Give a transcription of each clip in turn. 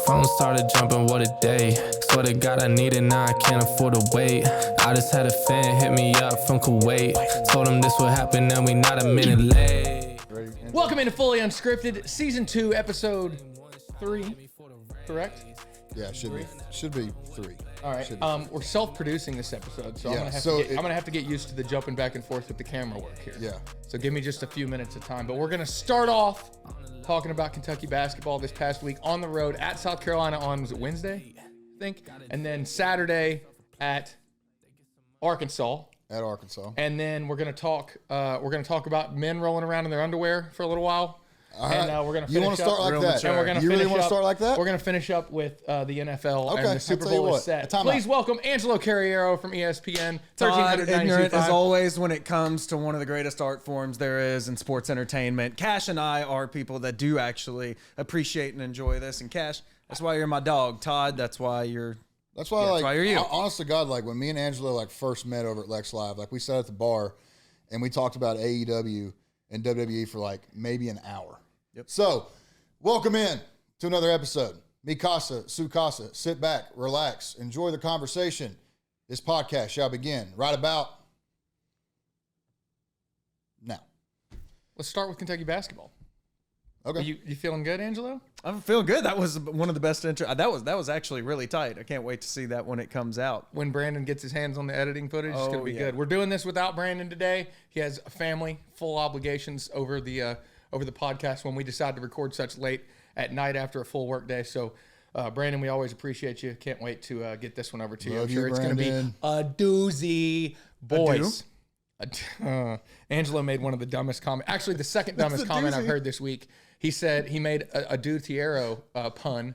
phone started jumping, what a day. Swear to God I need it, now I can't afford to wait. I just had a fan hit me up from Kuwait. Told him this would happen, now we not a minute late. Welcome into Fully Unscripted, Season 2, Episode 3, correct? Yeah, should be 3. All right, we're self-producing this episode, so I'm gonna have to get used to the jumping back and forth with the camera work here. Yeah. So give me just a few minutes of time, but we're gonna start off talking about Kentucky basketball this past week on the road at South Carolina on, was it Wednesday, I think? And then Saturday at Arkansas. At Arkansas. And then we're gonna talk about men rolling around in their underwear for a little while. And we're going to finish up. You want to start like that? And we're gonna you really want to start like that? We're going to finish up with the NFL and the Super I'll tell you Bowl is what. set. Please welcome Angelo Carriero from ESPN. Todd, ignorant as 1392.5. always when it comes to one of the greatest art forms there is in sports entertainment. Cash and I are people that do actually appreciate and enjoy this. And Cash, that's why you're my dog. Todd, that's why you're... That's why you're you. Honest to God, like when me and Angelo first met over at Lex Live, like we sat at the bar and we talked about AEW and WWE for maybe an hour. Yep. So, welcome in to another episode. Mi casa, su casa. Sit back, relax, enjoy the conversation. This podcast shall begin right about now. Let's start with Kentucky basketball. Okay. You feeling good, Angelo? I'm feeling good. That was one of the best intro. That was actually really tight. I can't wait to see that when it comes out. When Brandon gets his hands on the editing footage, it's going to be good. We're doing this without Brandon today. He has a family, full obligations over the podcast when we decide to record such late at night after a full work day. So, Brandon, we always appreciate you. Can't wait to get this one over to you. I'm sure it's going to be a doozy. Boys. Angelo made one of the dumbest comments. Actually, the second dumbest comment I've heard this week. He said he made a Dutiero pun,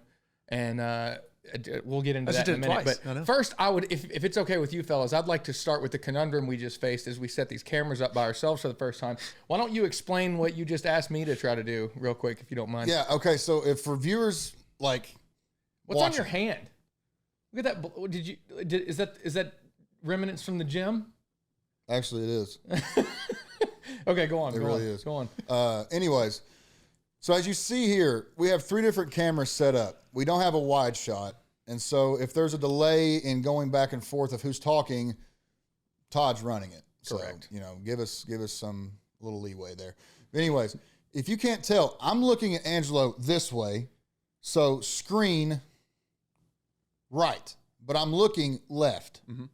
and we'll get into that in a minute. But first, I would, if it's okay with you fellas, I'd like to start with the conundrum we just faced as we set these cameras up by ourselves for the first time. Why don't you explain what you just asked me to try to do real quick, if you don't mind? Yeah, okay. So if for viewers what's on your hand? Look at that. Is that remnants from the gym? Actually, it is. Okay, go on. It really is. Go on. Anyways, so as you see here, we have 3 different cameras set up. We don't have a wide shot. And so if there's a delay in going back and forth of who's talking, Todd's running it. Correct. So, give us some little leeway there. But anyways, if you can't tell, I'm looking at Angelo this way. So screen right, but I'm looking left. Mm-hmm.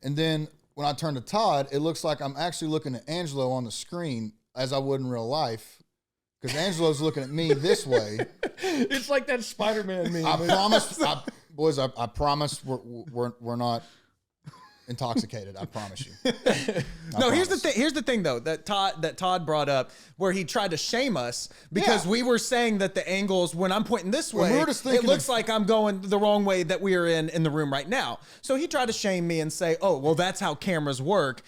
And then when I turn to Todd, it looks like I'm actually looking at Angelo on the screen as I would in real life. Because Angelo's looking at me this way. It's like that Spider-Man meme. I promise, boys. I promise we're not intoxicated. I promise you. Here's the thing though that Todd brought up where he tried to shame us because we were saying that the angles when I'm pointing this way, it looks like I'm going the wrong way that we are in the room right now. So he tried to shame me and say, "Oh, well, that's how cameras work."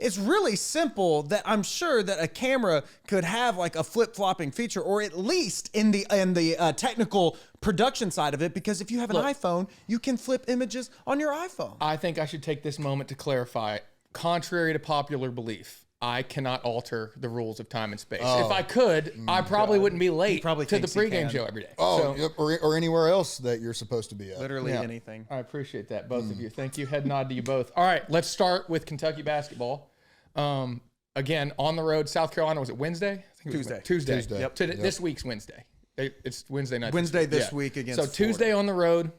It's really simple that I'm sure that a camera could have a flip-flopping feature, or at least in the technical production side of it, because if you have an iPhone, you can flip images on your iPhone. I think I should take this moment to clarify. Contrary to popular belief, I cannot alter the rules of time and space. If I could, I probably wouldn't be late to the pregame show every day. Or anywhere else that you're supposed to be at. Literally anything. I appreciate that, both of you. Thank you. Head nod to you both. All right, let's start with Kentucky basketball. Again, on the road, South Carolina. Was it Wednesday? I think it was Tuesday. Yep. This week's Wednesday. It's Wednesday night. Wednesday this week against Florida. Tuesday on the road.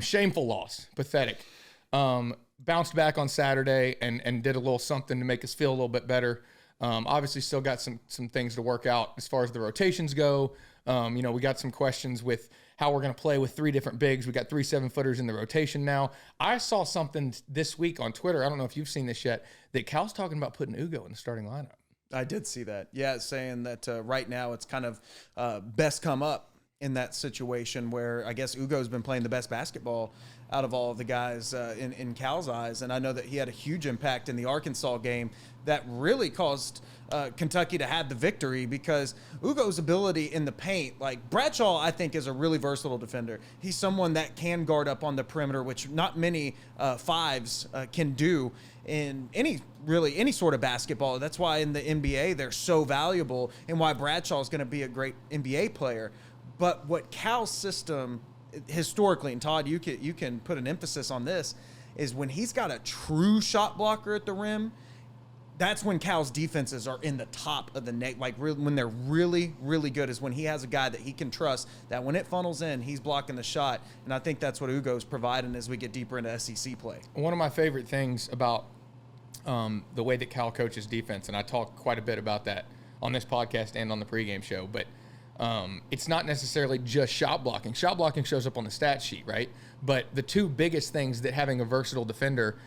Shameful loss. Pathetic. Bounced back on Saturday and did a little something to make us feel a little bit better. Obviously, still got some things to work out as far as the rotations go. We got some questions with how we're going to play with 3 different bigs. We got 3 7-footers in the rotation now. I saw something this week on Twitter. I don't know if you've seen this yet, that Cal's talking about putting Ugo in the starting lineup. I did see that. Yeah, saying that right now it's kind of best come up in that situation where I guess Ugo's been playing the best basketball out of all of the guys in Cal's eyes. And I know that he had a huge impact in the Arkansas game that really caused Kentucky to have the victory because Ugo's ability in the paint, Bradshaw, I think, is a really versatile defender. He's someone that can guard up on the perimeter, which not many fives can do in any sort of basketball. That's why in the NBA they're so valuable and why Bradshaw is going to be a great NBA player. But what Cal's system historically, and Todd, you can put an emphasis on this, is when he's got a true shot blocker at the rim, that's when Cal's defenses are in the top of the net. Like when they're really, really good is when he has a guy that he can trust, that when it funnels in, he's blocking the shot. And I think that's what Ugo's providing as we get deeper into SEC play. One of my favorite things about the way that Cal coaches defense, and I talk quite a bit about that on this podcast and on the pregame show, but it's not necessarily just shot blocking. Shot blocking shows up on the stat sheet, right? But the two biggest things that having a versatile defender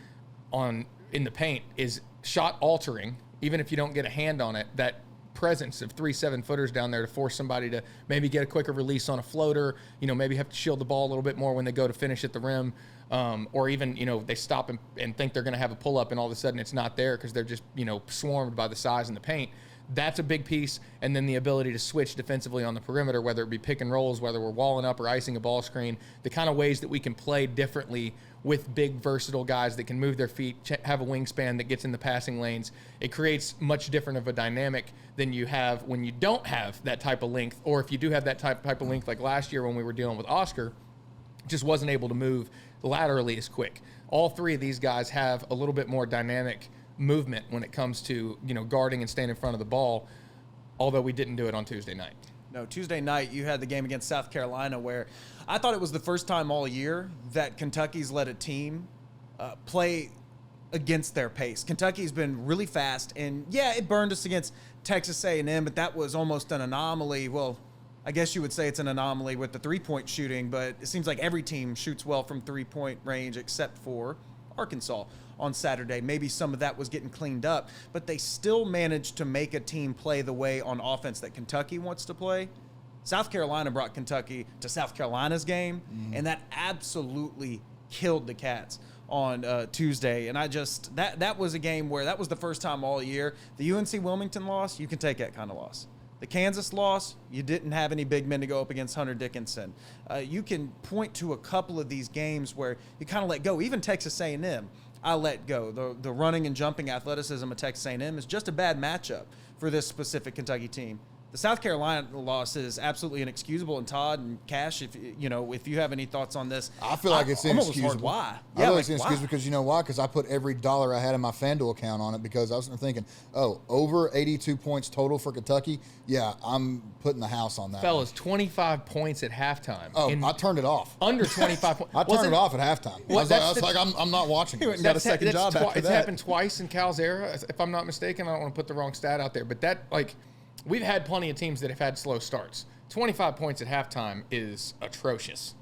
in the paint is shot altering, even if you don't get a hand on it, that presence of 3 7-footers down there to force somebody to maybe get a quicker release on a floater, maybe have to shield the ball a little bit more when they go to finish at the rim, or even, they stop and think they're going to have a pull-up and all of a sudden it's not there because they're just, swarmed by the size in the paint. That's a big piece. And then the ability to switch defensively on the perimeter, whether it be pick and rolls, whether we're walling up or icing a ball screen, the kind of ways that we can play differently with big, versatile guys that can move their feet, have a wingspan that gets in the passing lanes. It creates much different of a dynamic than you have when you don't have that type of length, or if you do have that type of length like last year when we were dealing with Oscar, just wasn't able to move laterally as quick. All three of these guys have a little bit more dynamic movement when it comes to guarding and staying in front of the ball, although we didn't do it on Tuesday night. No, Tuesday night you had the game against South Carolina where I thought it was the first time all year that Kentucky's let a team play against their pace. Kentucky's been really fast, and yeah, it burned us against Texas A&M, but that was almost an anomaly. Well, I guess you would say it's an anomaly with the three-point shooting, but it seems like every team shoots well from three-point range except for Arkansas on Saturday. Maybe some of that was getting cleaned up, but they still managed to make a team play the way on offense that Kentucky wants to play. South Carolina brought Kentucky to South Carolina's game, and that absolutely killed the Cats on Tuesday. And that was a game where that was the first time all year. The UNC Wilmington loss, you can take that kind of loss. The Kansas loss, you didn't have any big men to go up against Hunter Dickinson. You can point to a couple of these games where you kind of let go. Even Texas A&M, I let go. The running and jumping athleticism of Texas A&M is just a bad matchup for this specific Kentucky team. The South Carolina loss is absolutely inexcusable. And Todd and Kash, if you have any thoughts on this, I feel like it's inexcusable. Why? I feel like it's inexcusable because you know why? Because I put every dollar I had in my FanDuel account on it because I was thinking, over 82 points total for Kentucky. Yeah, I'm putting the house on that. Fellas, 25 points at halftime. Oh, I turned it off. Under 25 points. I turned it off at halftime. I was like, I'm not watching it. Got a second job after It's that. happened twice in Cal's era, if I'm not mistaken. I don't want to put the wrong stat out there, but we've had plenty of teams that have had slow starts. 25 points at halftime is atrocious.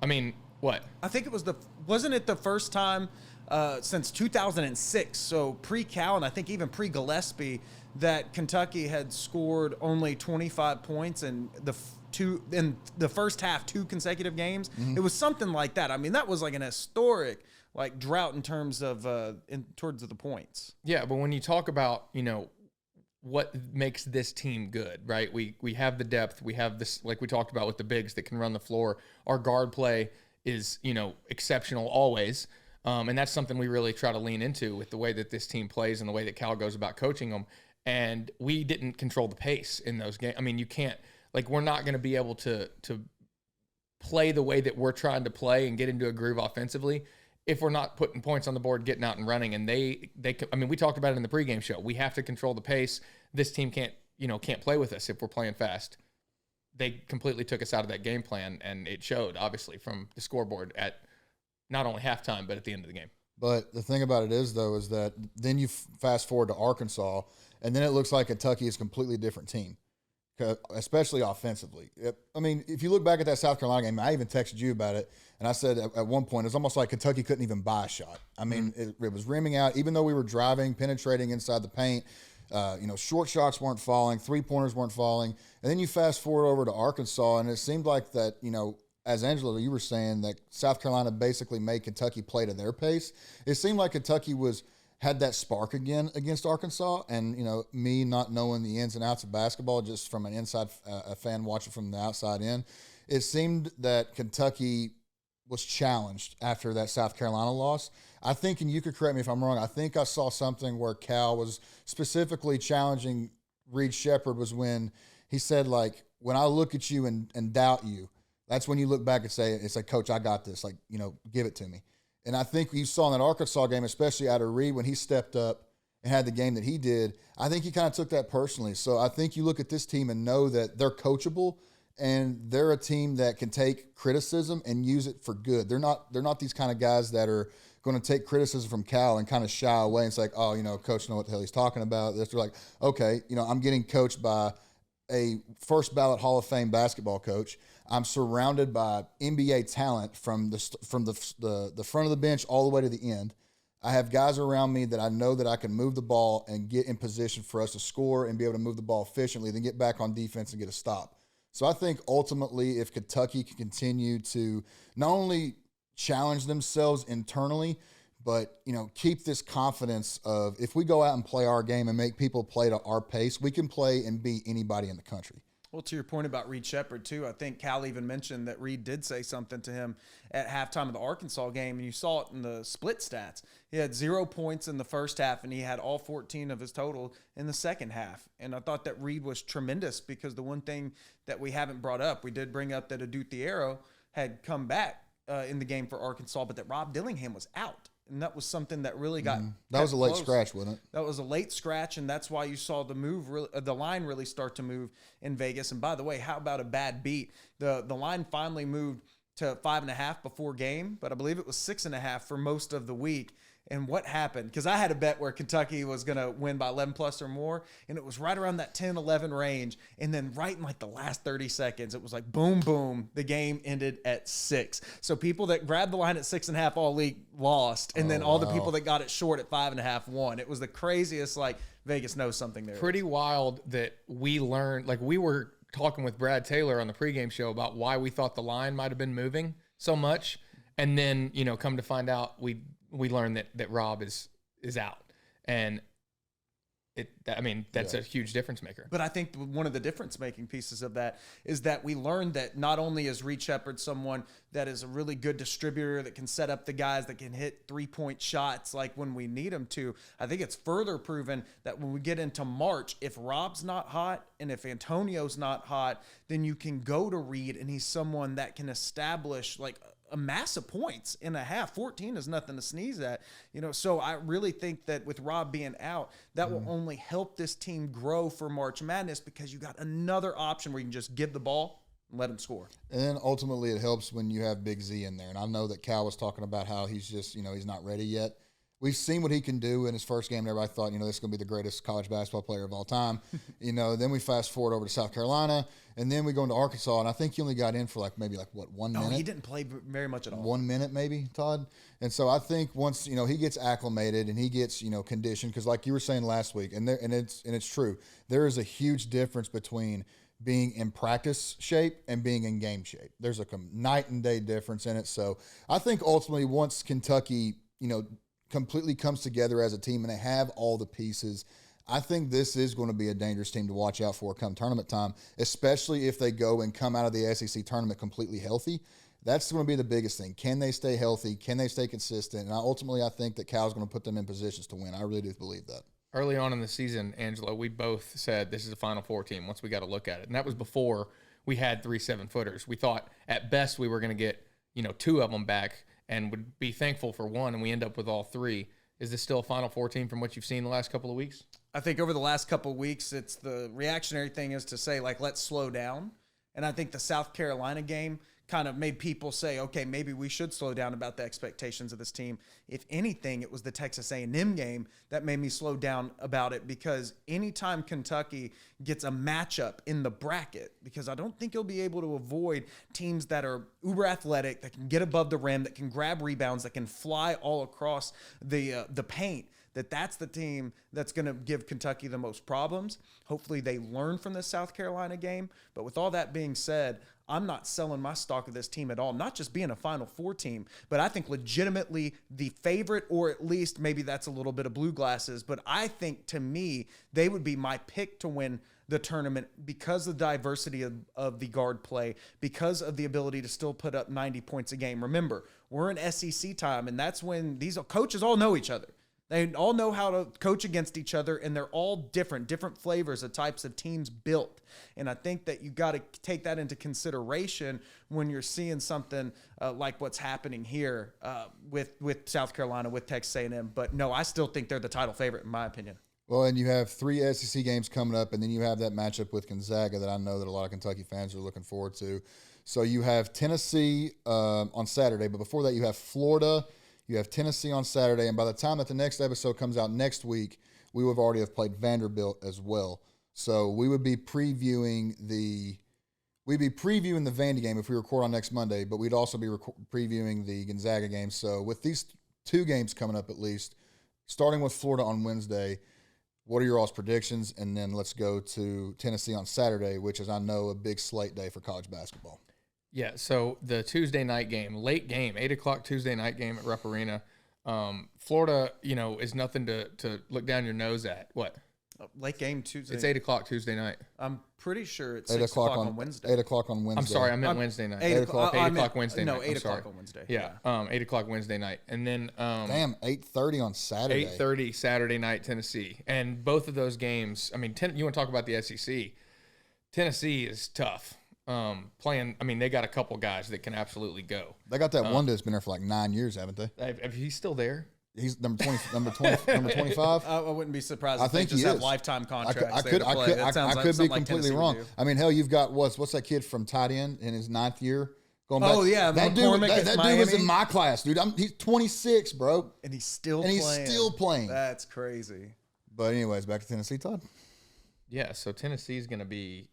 I mean, what? I think wasn't it the first time since 2006, so pre-Cal and I think even pre-Gillespie, that Kentucky had scored only 25 points in the first half 2 consecutive games. Mm-hmm. It was something like that. I mean, that was like an historic drought in terms of towards the points. Yeah, but when you talk about, what makes this team good, right? We have the depth. We have this, like we talked about with the bigs that can run the floor. Our guard play is, exceptional always. And that's something we really try to lean into with the way that this team plays and the way that Cal goes about coaching them. And we didn't control the pace in those games. I mean, you can't, we're not going to be able to play the way that we're trying to play and get into a groove offensively if we're not putting points on the board, getting out and running. And we talked about it in the pregame show. We have to control the pace. This team can't play with us if we're playing fast. They completely took us out of that game plan, and it showed, obviously, from the scoreboard at not only halftime, but at the end of the game. But the thing about it is that then you fast forward to Arkansas, and then it looks like Kentucky is a completely different team, especially offensively. I mean, if you look back at that South Carolina game, I even texted you about it, and I said at one point, it's almost like Kentucky couldn't even buy a shot. I mean, it was rimming out, even though we were driving, penetrating inside the paint. Short shots weren't falling, three-pointers weren't falling. And then you fast forward over to Arkansas, and it seemed like that, as Angelo, you were saying, that South Carolina basically made Kentucky play to their pace. It seemed like Kentucky had that spark again against Arkansas. And, me not knowing the ins and outs of basketball, just from an inside a fan watching from the outside in, it seemed that Kentucky was challenged after that South Carolina loss. I think, and you could correct me if I'm wrong, I think I saw something where Cal was specifically challenging Reed Shepherd was when he said, when I look at you and doubt you, that's when you look back and say, it's like, Coach, I got this. Like, give it to me. And I think you saw in that Arkansas game, especially out of Reed, when he stepped up and had the game that he did, I think he kind of took that personally. So I think you look at this team and know that they're coachable and they're a team that can take criticism and use it for good. They're not these kind of guys that are going to take criticism from Cal and kind of shy away and it's like, oh, Coach know what the hell he's talking about. They're like, okay, I'm getting coached by a first ballot Hall of Fame basketball coach. I'm surrounded by NBA talent from the front of the bench all the way to the end. I have guys around me that I know that I can move the ball and get in position for us to score and be able to move the ball efficiently, then get back on defense and get a stop. So I think ultimately if Kentucky can continue to not only challenge themselves internally, but, keep this confidence of if we go out and play our game and make people play to our pace, we can play and beat anybody in the country. Well, to your point about Reed Sheppard, too, I think Cal even mentioned that Reed did say something to him at halftime of the Arkansas game, and you saw it in the split stats. He had 0 points in the first half, and he had all 14 of his total in the second half. And I thought that Reed was tremendous because the one thing that we haven't brought up, we did bring up that Aduthiero had come back in the game for Arkansas, but that Rob Dillingham was out. And that was something that really got that was a late close. Scratch, wasn't it? That was a late scratch, and that's why you saw the line really start to move in Vegas. And by the way, how about a bad beat? The line finally moved to 5.5 before game, but I believe it was 6.5 for most of the week. And what happened? Because I had a bet where Kentucky was going to win by 11 plus or more, and it was right around that 10-11 range. And then right in like the last 30 seconds, it was like boom, boom. The game ended at 6. So people that grabbed the line at 6.5 all league lost, and then all the people that got it short at 5.5 won. It was the craziest. Like Vegas knows something there. Pretty wild that we learned. Like we were talking with Brad Taylor on the pregame show about why we thought the line might have been moving so much, and then come to find out we learned that Rob is out, and that's a huge difference maker. But I think one of the difference-making pieces of that is that we learned that not only is Reed Sheppard someone that is a really good distributor that can set up the guys that can hit three-point shots like when we need them to, I think it's further proven that when we get into March, if Rob's not hot and if Antonio's not hot, then you can go to Reed, and he's someone that can establish like a mass of points in a half. 14 is nothing to sneeze at, so I really think that with Rob being out, that will only help this team grow for March Madness because you got another option where you can just give the ball and let him score. And then ultimately it helps when you have Big Z in there. And I know that Cal was talking about how he's just, he's not ready yet. We've seen what he can do in his first game. Everybody thought, this is going to be the greatest college basketball player of all time. Then we fast forward over to South Carolina, and then we go into Arkansas, and I think he only got in for 1 minute? He didn't play very much at all. 1 minute maybe, Todd. And so I think once, he gets acclimated and he gets, conditioned, because like you were saying last week, and it's true, there is a huge difference between being in practice shape and being in game shape. There's a night and day difference in it. So I think ultimately once Kentucky, completely comes together as a team and they have all the pieces, I think this is going to be a dangerous team to watch out for come tournament time, especially if they go and come out of the SEC tournament completely healthy. That's going to be the biggest thing. Can they stay healthy? Can they stay consistent? And ultimately, I think that Cal's going to put them in positions to win. I really do believe that. Early on in the season, Angelo, we both said this is a Final Four team once we got to look at it. And that was before we had 3 7-footers. We thought at best we were going to get, 2 of them back and would be thankful for 1, and we end up with all 3. Is this still a Final Four team from what you've seen the last couple of weeks? I think over the last couple of weeks, it's the reactionary thing is to say, let's slow down. And I think the South Carolina game kind of made people say, okay, maybe we should slow down about the expectations of this team. If anything, it was the Texas A&M game that made me slow down about it, because anytime Kentucky gets a matchup in the bracket, because I don't think you'll be able to avoid teams that are uber athletic, that can get above the rim, that can grab rebounds, that can fly all across the paint, that's the team that's going to give Kentucky the most problems. Hopefully they learn from the South Carolina game. But with all that being said, I'm not selling my stock of this team at all, not just being a Final Four team, but I think legitimately the favorite, or at least maybe that's a little bit of blue glasses, but I think to me, they would be my pick to win the tournament because of the diversity of the guard play, because of the ability to still put up 90 points a game. Remember, we're in SEC time, and that's when these coaches all know each other. They all know how to coach against each other, and they're all different flavors of types of teams built. And I think that you got to take that into consideration when you're seeing something like what's happening here with South Carolina, with Texas A&M. But no, I still think they're the title favorite in my opinion. Well, and you have 3 SEC games coming up, and then you have that matchup with Gonzaga that I know that a lot of Kentucky fans are looking forward to. So you have Tennessee on Saturday, but before that you have Florida. You have Tennessee on Saturday, and by the time that the next episode comes out next week, we would have already have played Vanderbilt as well. So we would be previewing the Vandy game if we record on next Monday, but we'd also be previewing the Gonzaga game. So with these 2 games coming up at least, starting with Florida on Wednesday, what are your all's predictions? And then let's go to Tennessee on Saturday, which is, I know, a big slate day for college basketball. Yeah, so the Tuesday night game, late game, 8 o'clock Tuesday night game at Rupp Arena. Florida, is nothing to look down your nose at. What? Late game Tuesday. It's 8 o'clock Tuesday night. I'm pretty sure it's 6 o'clock on Wednesday. 8 o'clock on Wednesday. I'm sorry, I meant Wednesday night. 8 o'clock. 8 o'clock Wednesday night. No, 8 o'clock on Wednesday. Yeah, 8 o'clock Wednesday night. And then... damn, 8:30 on Saturday. 8:30 Saturday night, Tennessee. And both of those games, you want to talk about the SEC. Tennessee is tough. They got a couple guys that can absolutely go. They got that one that's been there for like 9 years, haven't they? If he's still there. He's number 25. I wouldn't be surprised. I think they just he have is. lifetime contracts. I could be completely wrong. I mean, hell, you've got what's that kid from tight end in his 9th year going back? Oh yeah, that dude was in my class, dude. He's 26, bro, and he's still playing. That's crazy. But anyways, back to Tennessee, Todd. Yeah, so Tennessee's going to be.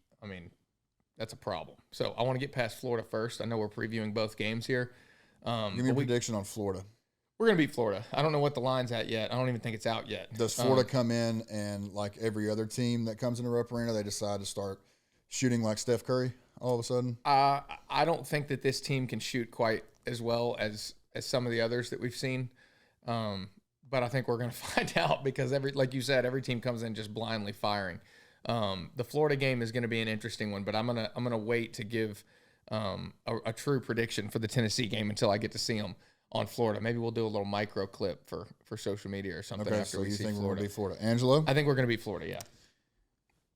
That's a problem. So I want to get past Florida first. I know we're previewing both games here. Give me a prediction on Florida. We're going to beat Florida. I don't know what the line's at yet. I don't even think it's out yet. Does Florida come in and, like every other team that comes into Rupp Arena, they decide to start shooting like Steph Curry all of a sudden? I don't think that this team can shoot quite as well as some of the others that we've seen. But I think we're going to find out because, like you said, every team comes in just blindly firing. The Florida game is going to be an interesting one, but I'm gonna wait to give a true prediction for the Tennessee game until I get to see them on Florida. Maybe we'll do a little micro clip for social media or something. Okay, after so we you see think Florida. we're going to beat Florida? Angelo? I think we're going to beat Florida, yeah.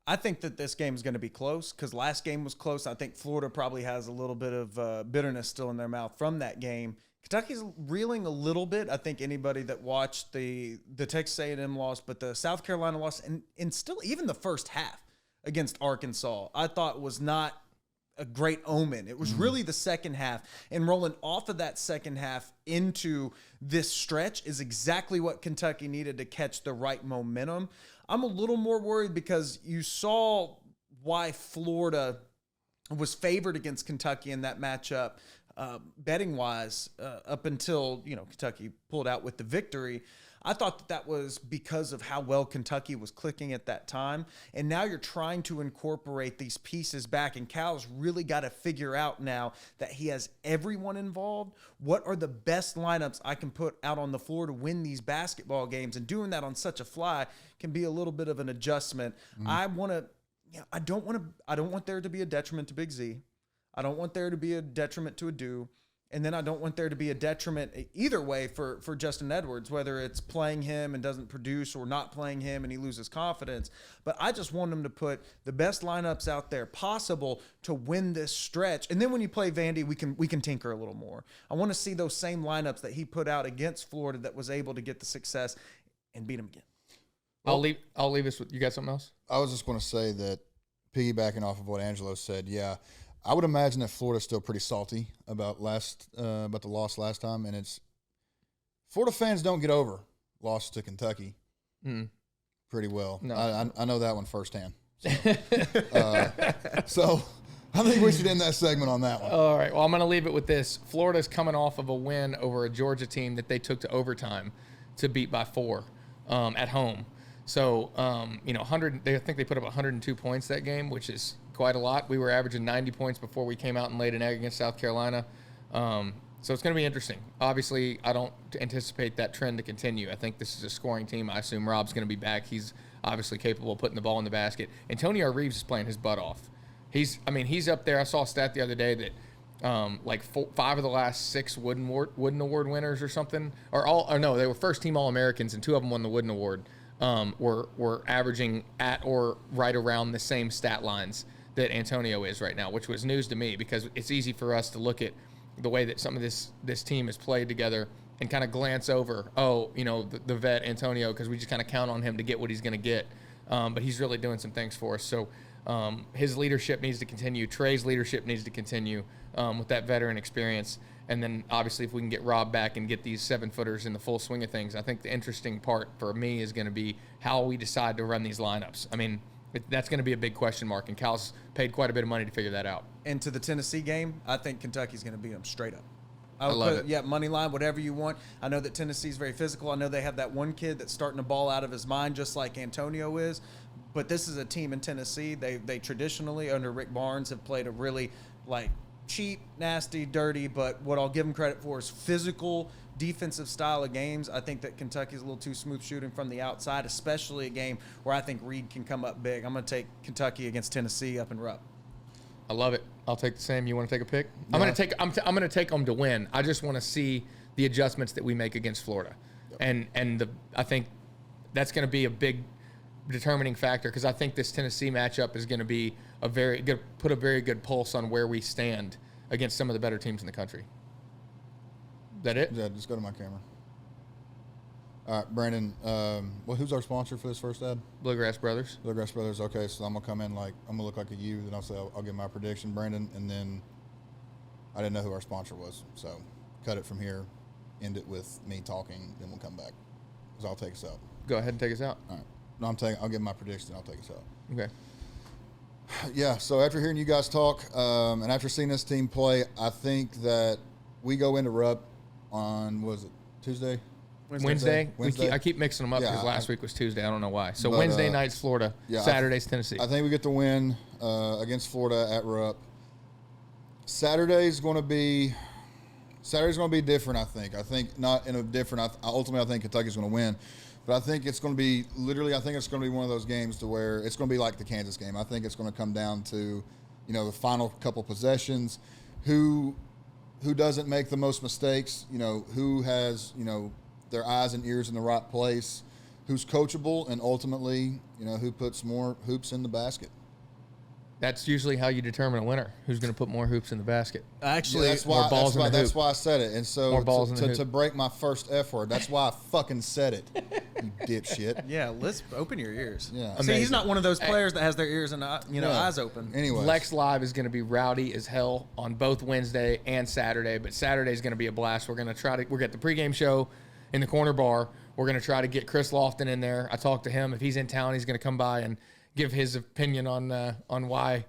I think that this game is going to be close because last game was close. I think Florida probably has a little bit of bitterness still in their mouth from that game. Kentucky's reeling a little bit. I think anybody that watched the Texas A&M loss, but the South Carolina loss, and still even the first half against Arkansas, I thought was not a great omen. It was really the second half, and rolling off of that second half into this stretch is exactly what Kentucky needed to catch the right momentum. I'm a little more worried because you saw why Florida was favored against Kentucky in that matchup, betting wise, up until Kentucky pulled out with the victory. I thought that was because of how well Kentucky was clicking at that time. And now you're trying to incorporate these pieces back. And Cal's really got to figure out now that he has everyone involved. What are the best lineups I can put out on the floor to win these basketball games? And doing that on such a fly can be a little bit of an adjustment. I don't want there to be a detriment to Big Z. I don't want there to be a detriment to Adu. And then I don't want there to be a detriment either way for Justin Edwards, whether it's playing him and doesn't produce or not playing him and he loses confidence. But I just want him to put the best lineups out there possible to win this stretch. And then when you play Vandy, we can tinker a little more. I want to see those same lineups that he put out against Florida that was able to get the success and beat him again. I'll leave us with, you got something else? I was just going to say that, piggybacking off of what Angelo said, yeah, I would imagine that Florida's still pretty salty about the loss last time, and it's Florida fans don't get over loss to Kentucky pretty well. No. I know that one firsthand. So I think we should end that segment on that one. All right. Well, I'm going to leave it with this. Florida's coming off of a win over a Georgia team that they took to overtime to beat by 4 at home. So, I think they put up 102 points that game, which is quite a lot. We were averaging 90 points before we came out and laid an egg against South Carolina. So it's going to be interesting. Obviously, I don't anticipate that trend to continue. I think this is a scoring team. I assume Rob's going to be back. He's obviously capable of putting the ball in the basket. Antonio Reeves is playing his butt off. He's up there. I saw a stat the other day that like 5 of the last 6 Wooden Award winners or something, or no, they were first team All-Americans, and 2 of them won the Wooden Award. Were averaging at or right around the same stat lines that Antonio is right now, which was news to me because it's easy for us to look at the way that some of this team has played together and kind of glance over, the vet Antonio, because we just kind of count on him to get what he's going to get. But he's really doing some things for us. So his leadership needs to continue. Trey's leadership needs to continue with that veteran experience. And then obviously if we can get Rob back and get these 7-footers in the full swing of things, I think the interesting part for me is going to be how we decide to run these lineups. I mean, that's going to be a big question mark, and Cal's paid quite a bit of money to figure that out. And to the Tennessee game, I think Kentucky's going to beat them straight up. I love it. Yeah, money line, whatever you want. I know that Tennessee's very physical. I know they have that one kid that's starting to ball out of his mind just like Antonio is. But this is a team in Tennessee. They traditionally, under Rick Barnes, have played a really, cheap, nasty, dirty, but what I'll give them credit for is physical, defensive style of games. I think that Kentucky's a little too smooth shooting from the outside, especially a game where I think Reed can come up big. I'm going to take Kentucky against Tennessee up in Rupp. I love it. I'll take the same. You want to take a pick? Yeah. I'm going to take them to win. I just want to see the adjustments that we make against Florida. Yep. I think that's going to be a big determining factor because I think this Tennessee matchup is going to be put a very good pulse on where we stand against some of the better teams in the country. Is that it? Yeah, just go to my camera. All right, Brandon, who's our sponsor for this first ad? Bluegrass Brothers. Bluegrass Brothers. Okay, so I'm going to come in I'm going to look like a U, then I'll say I'll give my prediction, Brandon, and then I didn't know who our sponsor was, so cut it from here, end it with me talking, then we'll come back because I'll take us out. Go ahead and take us out. All right. No, I'll give my prediction, I'll take us out. Okay. Yeah, so after hearing you guys talk and after seeing this team play, I think that we go into Rupp on, Tuesday? Wednesday. I keep mixing them up because last week was Tuesday. I don't know why. So Wednesday night's Florida, Saturday's Tennessee. I think we get the win against Florida at Rupp. Saturday's going to be different, I think. I think not in a different – ultimately, I think Kentucky's going to win. But I think it's going to be – literally, I think it's going to be one of those games to where it's going to be like the Kansas game. I think it's going to come down to, the final couple possessions, who doesn't make the most mistakes, who has, their eyes and ears in the right place, who's coachable, and ultimately, who puts more hoops in the basket. That's usually how you determine a winner. Who's going to put more hoops in the basket? Actually, that's why I said it. And so more balls to break my first F word, that's why I fucking said it, you dipshit. Yeah, let's open your ears. Yeah. See, he's not one of those players that has their ears and eyes open. Anyway, Lex Live is going to be rowdy as hell on both Wednesday and Saturday, but Saturday is going to be a blast. We're going to we're at the pregame show in the corner bar. We're going to try to get Chris Lofton in there. I talked to him. If he's in town, he's going to come by and give his opinion on why,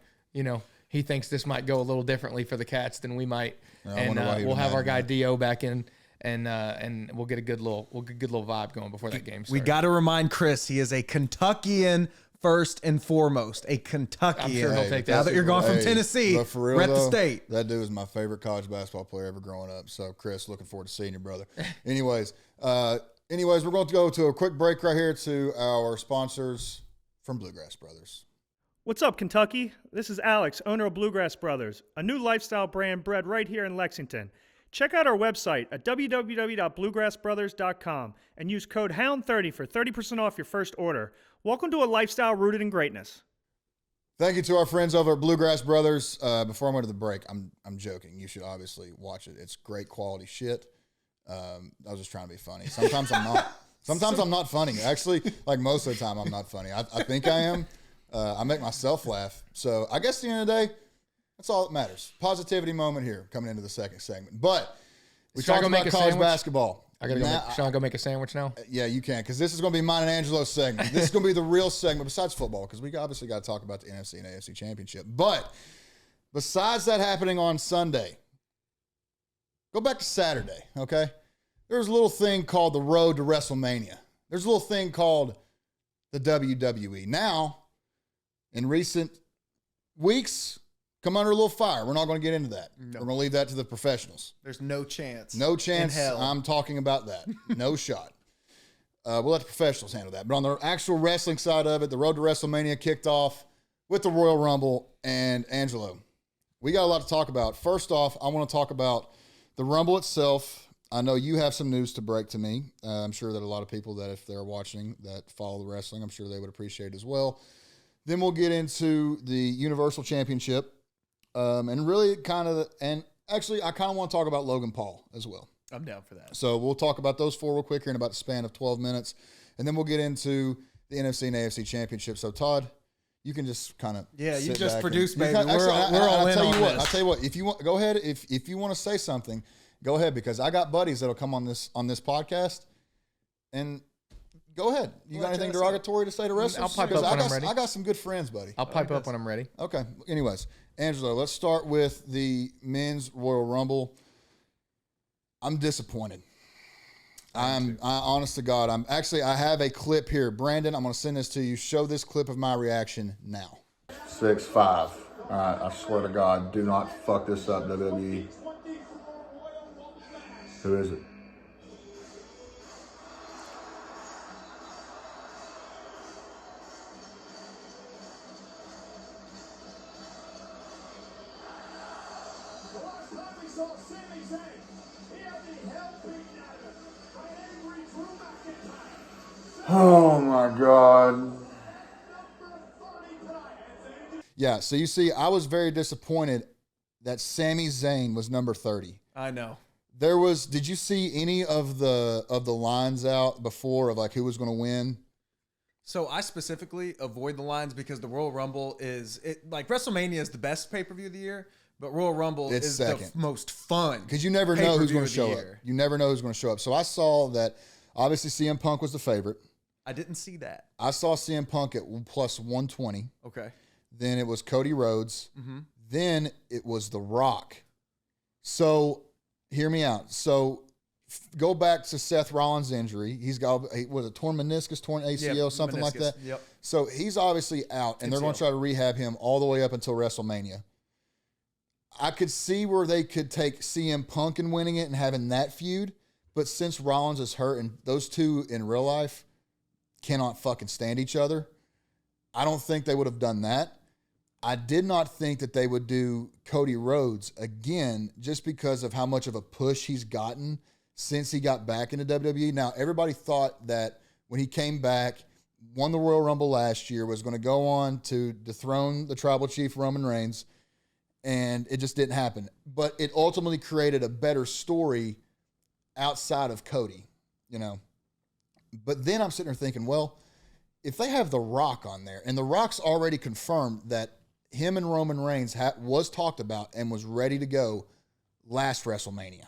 he thinks this might go a little differently for the Cats than we might. And we'll have our guy Dio back in, and we'll get a good little vibe going before that game starts. We got to remind Chris he is a Kentuckian first and foremost, a Kentuckian. I'm sure he'll take that. Now that you're going from Tennessee, but for real, rep the state. That dude was my favorite college basketball player ever growing up. So, Chris, looking forward to seeing you, brother. Anyways, we're going to go to a quick break right here to our sponsors from Bluegrass Brothers. What's up, Kentucky? This is Alex, owner of Bluegrass Brothers, a new lifestyle brand bred right here in Lexington. Check out our website at www.bluegrassbrothers.com and use code HOUND30 for 30% off your first order. Welcome to a lifestyle rooted in greatness. Thank you to our friends over at Bluegrass Brothers. Before I went to the break, I'm joking. You should obviously watch it. It's great quality shit. I was just trying to be funny. Sometimes I'm not. Sometimes I'm not funny. Actually, like most of the time, I'm not funny. I think I am. I make myself laugh. So I guess at the end of the day, that's all that matters. Positivity moment here coming into the second segment. But we talked about college basketball. I got to go. Should I go make a sandwich now? Yeah, you can, because this is going to be mine and Angelo's segment. This is going to be the real segment besides football, because we obviously got to talk about the NFC and AFC Championship. But besides that happening on Sunday, go back to Saturday, okay? There's a little thing called the road to WrestleMania. There's a little thing called the WWE. Now, in recent weeks, come under a little fire. We're not going to get into that. No. We're going to leave that to the professionals. There's no chance. No chance. In hell. I'm talking about that. No shot. We'll let the professionals handle that. But on the actual wrestling side of it, the road to WrestleMania kicked off with the Royal Rumble. And Angelo, we got a lot to talk about. First off, I want to talk about the Rumble itself. I know you have some news to break to me. I'm sure that a lot of people that if they're watching that follow the wrestling, I'm sure they would appreciate it as well. Then we'll get into the Universal Championship, and really actually, I kind of want to talk about Logan Paul as well. I'm down for that. So we'll talk about those four real quick here in about the span of 12 minutes, and then we'll get into the NFC and AFC Championship. So Todd, you can just kind of you just produce, baby. We're all in on this. I'll tell you what. If you want, go ahead. If you want to say something, go ahead, because I got buddies that'll come on this podcast, and go ahead. You got anything derogatory to say to wrestlers? I'll pipe up when I'm ready. I got some good friends, buddy. I'll pipe up when I'm ready. Okay. Anyways, Angelo, let's start with the men's Royal Rumble. I'm disappointed. I honest to God, I have a clip here. Brandon, I'm going to send this to you. Show this clip of my reaction now. 6'5". All right, I swear to God, do not fuck this up, WWE. Who is it? Oh my God. Yeah, so you see, I was very disappointed that Sami Zayn was number 30. I know. Did you see any of the lines out before of like who was going to win? So I specifically avoid the lines because the Royal Rumble like WrestleMania is the best pay-per-view of the year, but Royal Rumble is second. the most fun. Because you never know who's going to pay-per-view show of up. the year. You never know who's going to show up. So I saw that obviously CM Punk was the favorite. I didn't see that. I saw CM Punk at plus 120. Okay. Then it was Cody Rhodes. Mm-hmm. Then it was The Rock. So hear me out. So go back to Seth Rollins' injury. He's got, was it torn meniscus, torn ACL, something like that? Yep. So he's obviously out, and they're going to try to rehab him all the way up until WrestleMania. I could see where they could take CM Punk and winning it and having that feud, but since Rollins is hurt and those two in real life cannot fucking stand each other, I don't think they would have done that. I did not think that they would do Cody Rhodes again just because of how much of a push he's gotten since he got back into WWE. Now, everybody thought that when he came back, won the Royal Rumble last year, was going to go on to dethrone the Tribal Chief Roman Reigns, and it just didn't happen. But it ultimately created a better story outside of Cody, you know. But then I'm sitting there thinking, well, if they have The Rock on there, and The Rock's already confirmed that him and Roman Reigns was talked about and was ready to go last WrestleMania.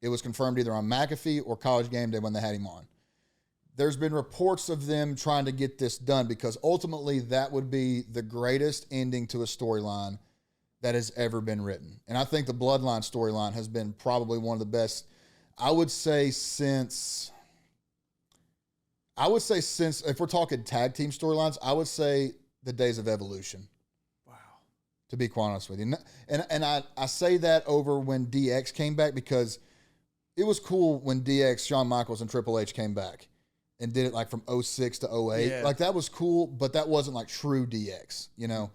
It was confirmed either on McAfee or College Game Day when they had him on. There's been reports of them trying to get this done because ultimately that would be the greatest ending to a storyline that has ever been written. And I think the Bloodline storyline has been probably one of the best, I would say since, if we're talking tag team storylines, I would say the days of Evolution. Wow. To be quite honest with you. And I say that over when DX came back because it was cool when DX, Shawn Michaels, and Triple H came back and did it like from 06 to 08. Yeah. Like that was cool, but that wasn't like true DX, you know?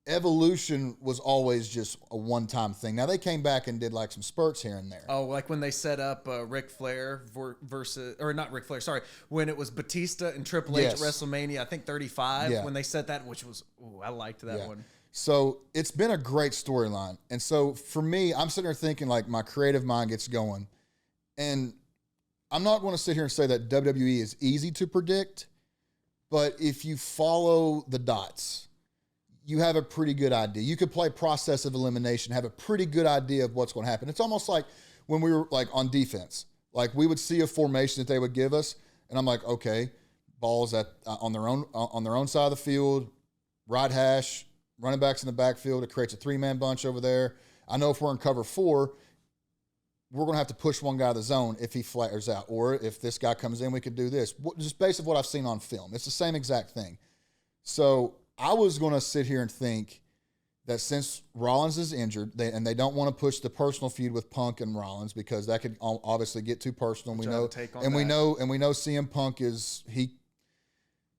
Evolution was always just a one-time thing. Now they came back and did like some spurts here and there. Oh, like when they set up Ric Flair versus, or not Ric Flair, sorry, when it was Batista and Triple H at WrestleMania, I think 35, when they set that, which was, I liked that one. So it's been a great storyline. And so for me, I'm sitting there thinking like my creative mind gets going. And I'm not going to sit here and say that WWE is easy to predict, but if you follow the dots, you have a pretty good idea. You could play process of elimination, have a pretty good idea of what's going to happen. It's almost like when we were like on defense, like we would see a formation that they would give us, and I'm like, okay, balls on their own side of the field, right hash, running backs in the backfield. It creates a 3-man bunch over there. I know if we're in cover 4, we're going to have to push one guy to the zone if he flares out, or if this guy comes in, we could do this. Just based on what I've seen on film, it's the same exact thing. So I was going to sit here and think that since Rollins is injured, they don't want to push the personal feud with Punk and Rollins because that could obviously get too personal. We know CM Punk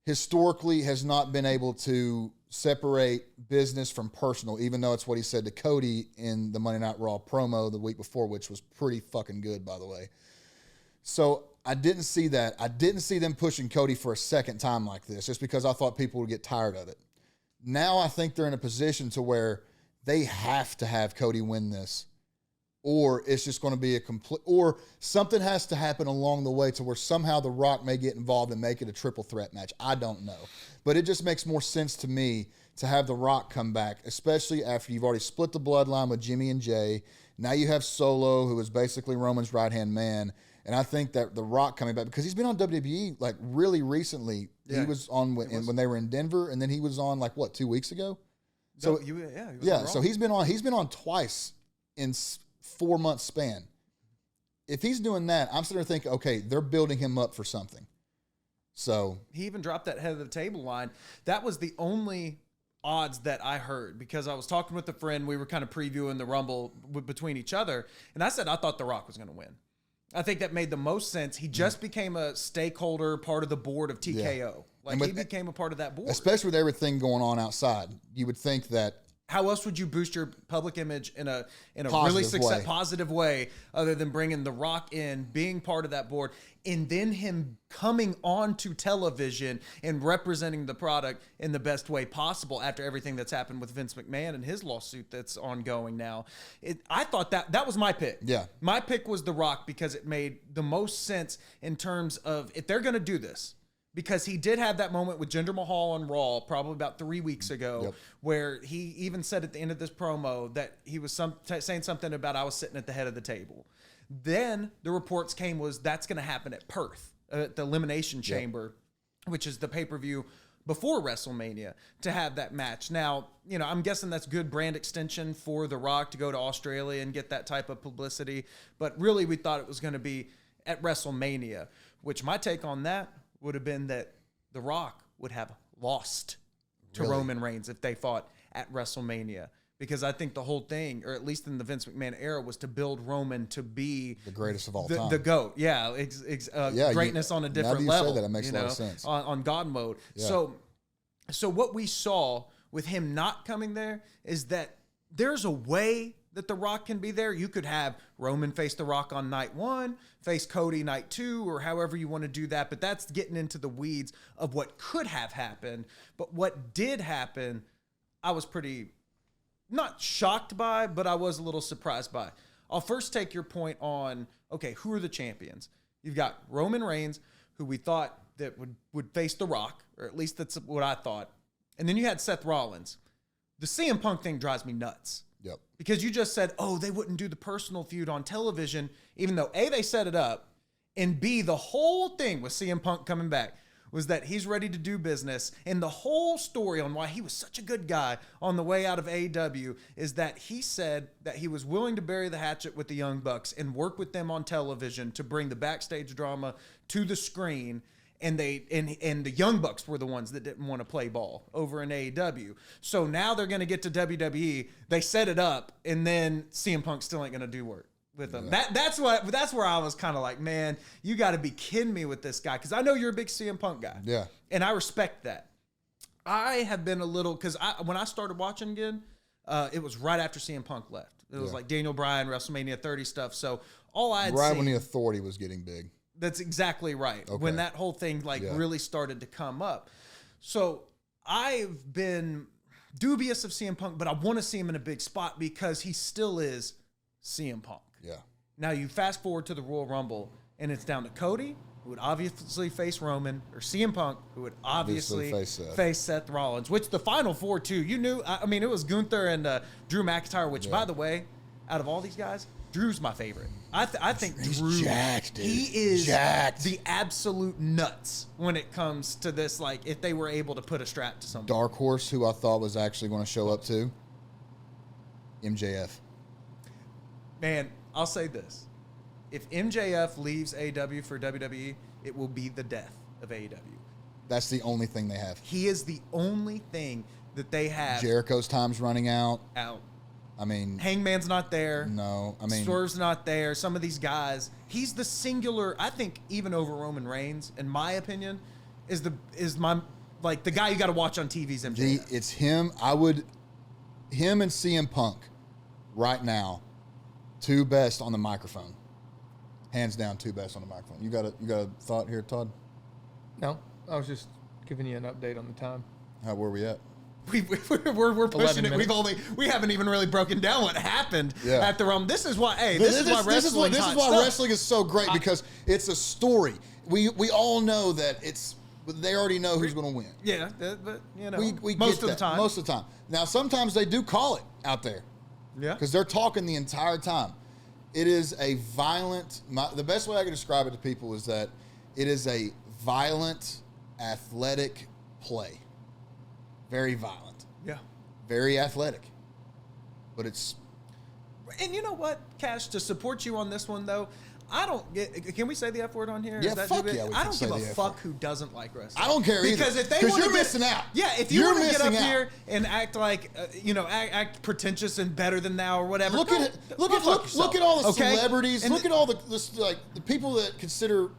historically has not been able to separate business from personal, even though it's what he said to Cody in the Monday Night Raw promo the week before, which was pretty fucking good, by the way. So I didn't see that. I didn't see them pushing Cody for a second time like this, just because I thought people would get tired of it. Now I think they're in a position to where they have to have Cody win this, or it's just going to be a complete, or something has to happen along the way to where somehow The Rock may get involved and make it a triple threat match. I don't know. But it just makes more sense to me to have The Rock come back, especially after you've already split the bloodline with Jimmy and Jay. Now you have Solo, who is basically Roman's right-hand man. And I think that The Rock coming back, because he's been on WWE like really recently. Yeah. He was on when they were in Denver, and then he was on like what, 2 weeks ago? So so he's been on twice in 4 month span. If he's doing that, I'm sitting there thinking, okay, they're building him up for something. So he even dropped that head of the table line. That was the only odds that I heard, because I was talking with a friend. We were kind of previewing the Rumble between each other, and I said I thought The Rock was going to win. I think that made the most sense. He just became a stakeholder, part of the board of TKO. Yeah. Like, he became a part of that board. Especially with everything going on outside. You would think that. How else would you boost your public image in a really positive way other than bringing The Rock in, being part of that board, and then him coming onto television and representing the product in the best way possible after everything that's happened with Vince McMahon and his lawsuit that's ongoing now? I thought that was my pick. Yeah. My pick was The Rock because it made the most sense in terms of if they're going to do this. Because he did have that moment with Jinder Mahal on Raw probably about 3 weeks ago, where he even said at the end of this promo that he was saying something about I was sitting at the head of the table. Then the reports came was that's going to happen at Perth, at the Elimination Chamber, which is the pay-per-view before WrestleMania, to have that match. Now, I'm guessing that's good brand extension for The Rock to go to Australia and get that type of publicity. But really, we thought it was going to be at WrestleMania, which my take on that would have been that The Rock would have lost to Roman Reigns if they fought at WrestleMania. Because I think the whole thing, or at least in the Vince McMahon era, was to build Roman to be the greatest of all time. The GOAT. Yeah, greatness on a different level. Say that, it makes a lot of sense. On God mode. Yeah. So what we saw with him not coming there is that there's a way that The Rock can be there. You could have Roman face The Rock on night 1, face Cody night 2, or however you want to do that. But that's getting into the weeds of what could have happened. But what did happen, I was pretty, not shocked by, but I was a little surprised by. I'll first take your point on, okay, who are the champions? You've got Roman Reigns, who we thought that would face The Rock, or at least that's what I thought. And then you had Seth Rollins. The CM Punk thing drives me nuts. Yep. Because you just said, they wouldn't do the personal feud on television, even though A, they set it up, and B, the whole thing with CM Punk coming back was that he's ready to do business. And the whole story on why he was such a good guy on the way out of AEW is that he said that he was willing to bury the hatchet with the Young Bucks and work with them on television to bring the backstage drama to the screen. And the Young Bucks were the ones that didn't want to play ball over in AEW. So now they're going to get to WWE. They set it up, and then CM Punk still ain't going to do work with them. Yeah. That's where I was kind of like, man, you got to be kidding me with this guy, because I know you're a big CM Punk guy. Yeah, and I respect that. I have been a little, because when I started watching again, it was right after CM Punk left. It was like Daniel Bryan, WrestleMania 30 stuff. So all I had right seen, when the Authority was getting big. That's exactly right. Okay. When that whole thing really started to come up. So I've been dubious of CM Punk, but I want to see him in a big spot because he still is CM Punk. Yeah. Now you fast forward to the Royal Rumble, and it's down to Cody, who would obviously face Roman, or CM Punk, who would obviously face Seth Rollins, which the Final Four, too. You knew, it was Gunther and Drew McIntyre, which, by the way, out of all these guys, Drew's my favorite. I think Drew, jacked, dude. He is jacked. The absolute nuts when it comes to this, like, if they were able to put a strap to somebody. Dark horse, who I thought was actually going to show up too, MJF. Man, I'll say this. If MJF leaves AEW for WWE, it will be the death of AEW. That's the only thing they have. He is the only thing that they have. Jericho's time's running out. I mean, Hangman's not there. No, I mean, Swerve's not there. Some of these guys, he's the singular. I think even over Roman Reigns, in my opinion, is Like the guy you got to watch on TV's MJF. It's him. Him and CM Punk right now, two best on the microphone. Hands down, two best on the microphone. You got a thought here, Todd? No, I was just giving you an update on the time. How were we at? We're pushing it. minutes. We haven't even really broken down what happened at the Rumble. This is why. Hey, This is why stuff. wrestling is so great, because it's a story. We all know that they already know who's going to win. Yeah, but you know, We most get of the that, time. Most of the time. Now, sometimes they do call it out there. Yeah. Because they're talking the entire time. It is a violent, the best way I can describe it to people is that it is a violent, athletic play. Very violent. Yeah. Very athletic. But it's... And you know what, Cash, to support you on this one, though, I don't get... Can we say the F word on here? Yeah, Is that fuck too big? yeah, we I can don't say give a the F fuck word. who doesn't like wrestling. I don't care either. Because if they Because want you're to missing out. Yeah, if you You're want to get up missing out. here and act like, act pretentious and better than thou or whatever. Look at all the celebrities. And look at all the people that consider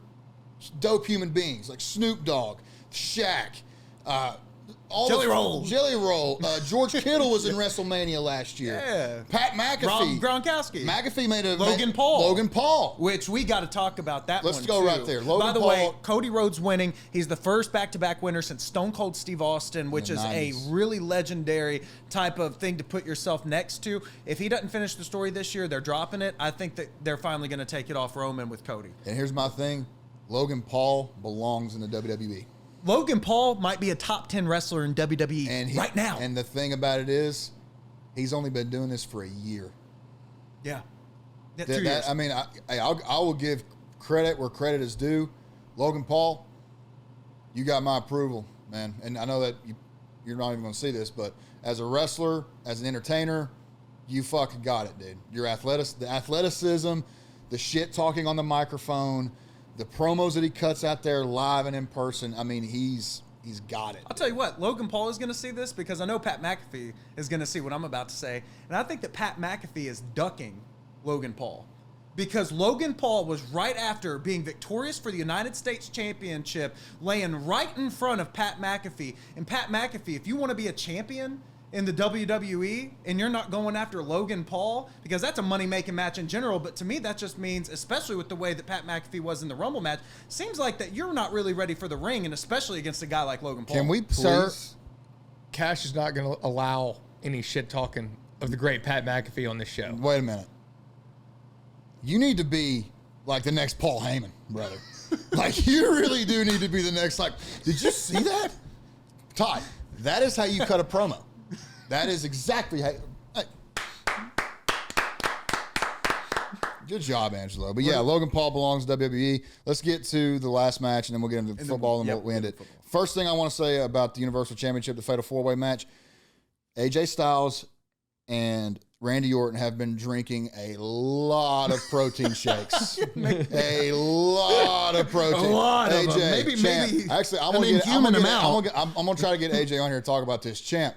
dope human beings, like Snoop Dogg, Shaq, Jelly Roll. George Kittle was in WrestleMania last year. Yeah. Pat McAfee. Gronkowski. McAfee made a Logan Paul. Which Which we got to talk about that Let's one, go too. right there. By Logan the Paul- way, Cody Rhodes winning. He's the first back-to-back winner since Stone Cold Steve Austin, which In is the a 90s. really legendary type of thing to put yourself next to. If he doesn't finish the story this year, they're dropping it. I think that they're finally going to take it off Roman with Cody. And here's my thing. Logan Paul belongs in the WWE. Logan Paul might be a top 10 wrestler in WWE right now. And the thing about it is, he's only been doing this for a year. Yeah. 2 years. I mean, I will give credit where credit is due. Logan Paul, you got my approval, man. And I know that you're not even going to see this, but as a wrestler, as an entertainer, you fucking got it, dude. Your the athleticism, the shit talking on the microphone, the promos that he cuts out there live and in person. I mean, he's got it. I'll tell you what, Logan Paul is going to see this because I know Pat McAfee is going to see what I'm about to say. And I think that Pat McAfee is ducking Logan Paul because Logan Paul was right after being victorious for the United States Championship, laying right in front of Pat McAfee. And Pat McAfee, if you want to be a champion in the WWE and you're not going after Logan Paul, because that's a money-making match in general, but to me that just means, especially with the way that Pat McAfee was in the Rumble match, seems like that you're not really ready for the ring, and especially against a guy like Logan Paul. Can we please? Sir, Kash is not going to allow any shit talking of the great Pat McAfee on this show. Wait a minute. You need to be like the next Paul Heyman, brother. Like, you really do need to be the next, like, did you see that? Todd, that is how you cut a promo. That is exactly how. Hey. Good job, Angelo. But yeah, Logan Paul belongs to WWE. Let's get to the last match, and then we'll get into football, and we'll end it. First thing I want to say about the Universal Championship, the Fatal 4-Way match, AJ Styles and Randy Orton have been drinking a lot of protein shakes. A lot of protein. A lot of them. AJ, Maybe. Actually, I'm gonna try to get AJ on here to talk about this. Champ,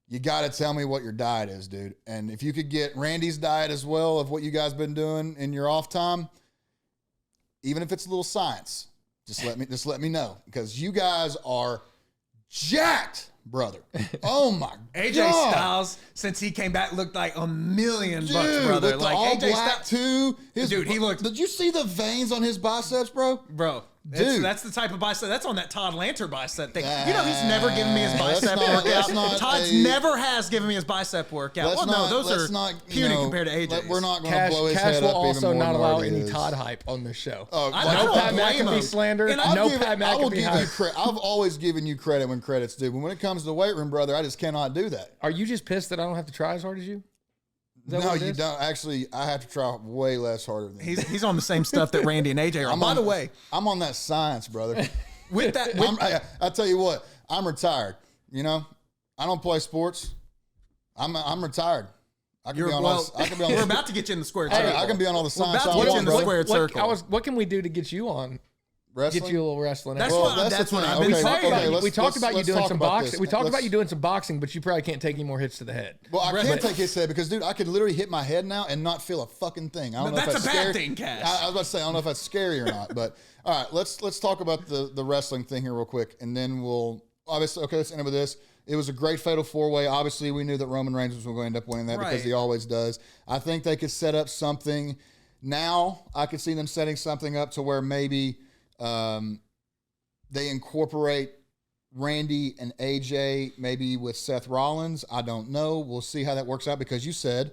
you got to tell me what your diet is, dude. And if you could get Randy's diet as well of what you guys been doing in your off time, even if it's a little science, just let me know, because you guys are jacked, brother. Oh my AJ God. Styles, since he came back, looked like $1 million Dude, bucks, brother. with the Like all AJ black Styles, too. Dude, he looked. Did you see the veins on his biceps, bro? Bro, Dude. that's the type of bicep. That's on that Todd Lantern bicep thing. You know, he's never given me his bicep workout. Todd's never has given me his bicep workout. Well, no, those are puny compared to AJ's. We're not going to blow his Cash head will up also even more not than allow already any is. Todd hype on this show. Oh, I No don't Pat blame McAfee him. slander. And No Pat I will McAfee give you hype. credit. I've always given you credit when credit's due. But when it comes to the weight room, brother, I just cannot do that. Are you just pissed that I don't have to try as hard as you? Is that No, what it you is? don't. Actually, I have to try way less harder than you. He's on the same stuff that Randy and AJ are. By the way, I'm on that science, brother. with that, I tell you what, I'm retired. You know, I don't play sports. I'm retired. I can be on all. I can be on. we're about to get you in the square circle. I can be on all the We're science. about I to get you want, in the brother. square circle. What can we do to get you on? Wrestling? Get you a little wrestling. That's action? what- that's the what thing. I've been Okay, saying. okay, let's- we talked about you let's doing talk some about boxing. this. We talked Let's- about you doing some boxing, but you probably can't take any more hits to the head. Well, I can't take his head because, dude, I could literally hit my head now and not feel a fucking thing. I don't know That's if that's a bad scary. thing, Cash. I was about to say, I don't know if that's scary or not. But all right, let's talk about the wrestling thing here real quick, and then we'll. obviously, okay, let's end with this. It was a great fatal 4-way. Obviously, we knew that Roman Reigns was going to end up winning that because he always does. I think they could set up something. Now, I could see them setting something up to where maybe they incorporate Randy and AJ maybe with Seth Rollins. I don't know. We'll see how that works out because you said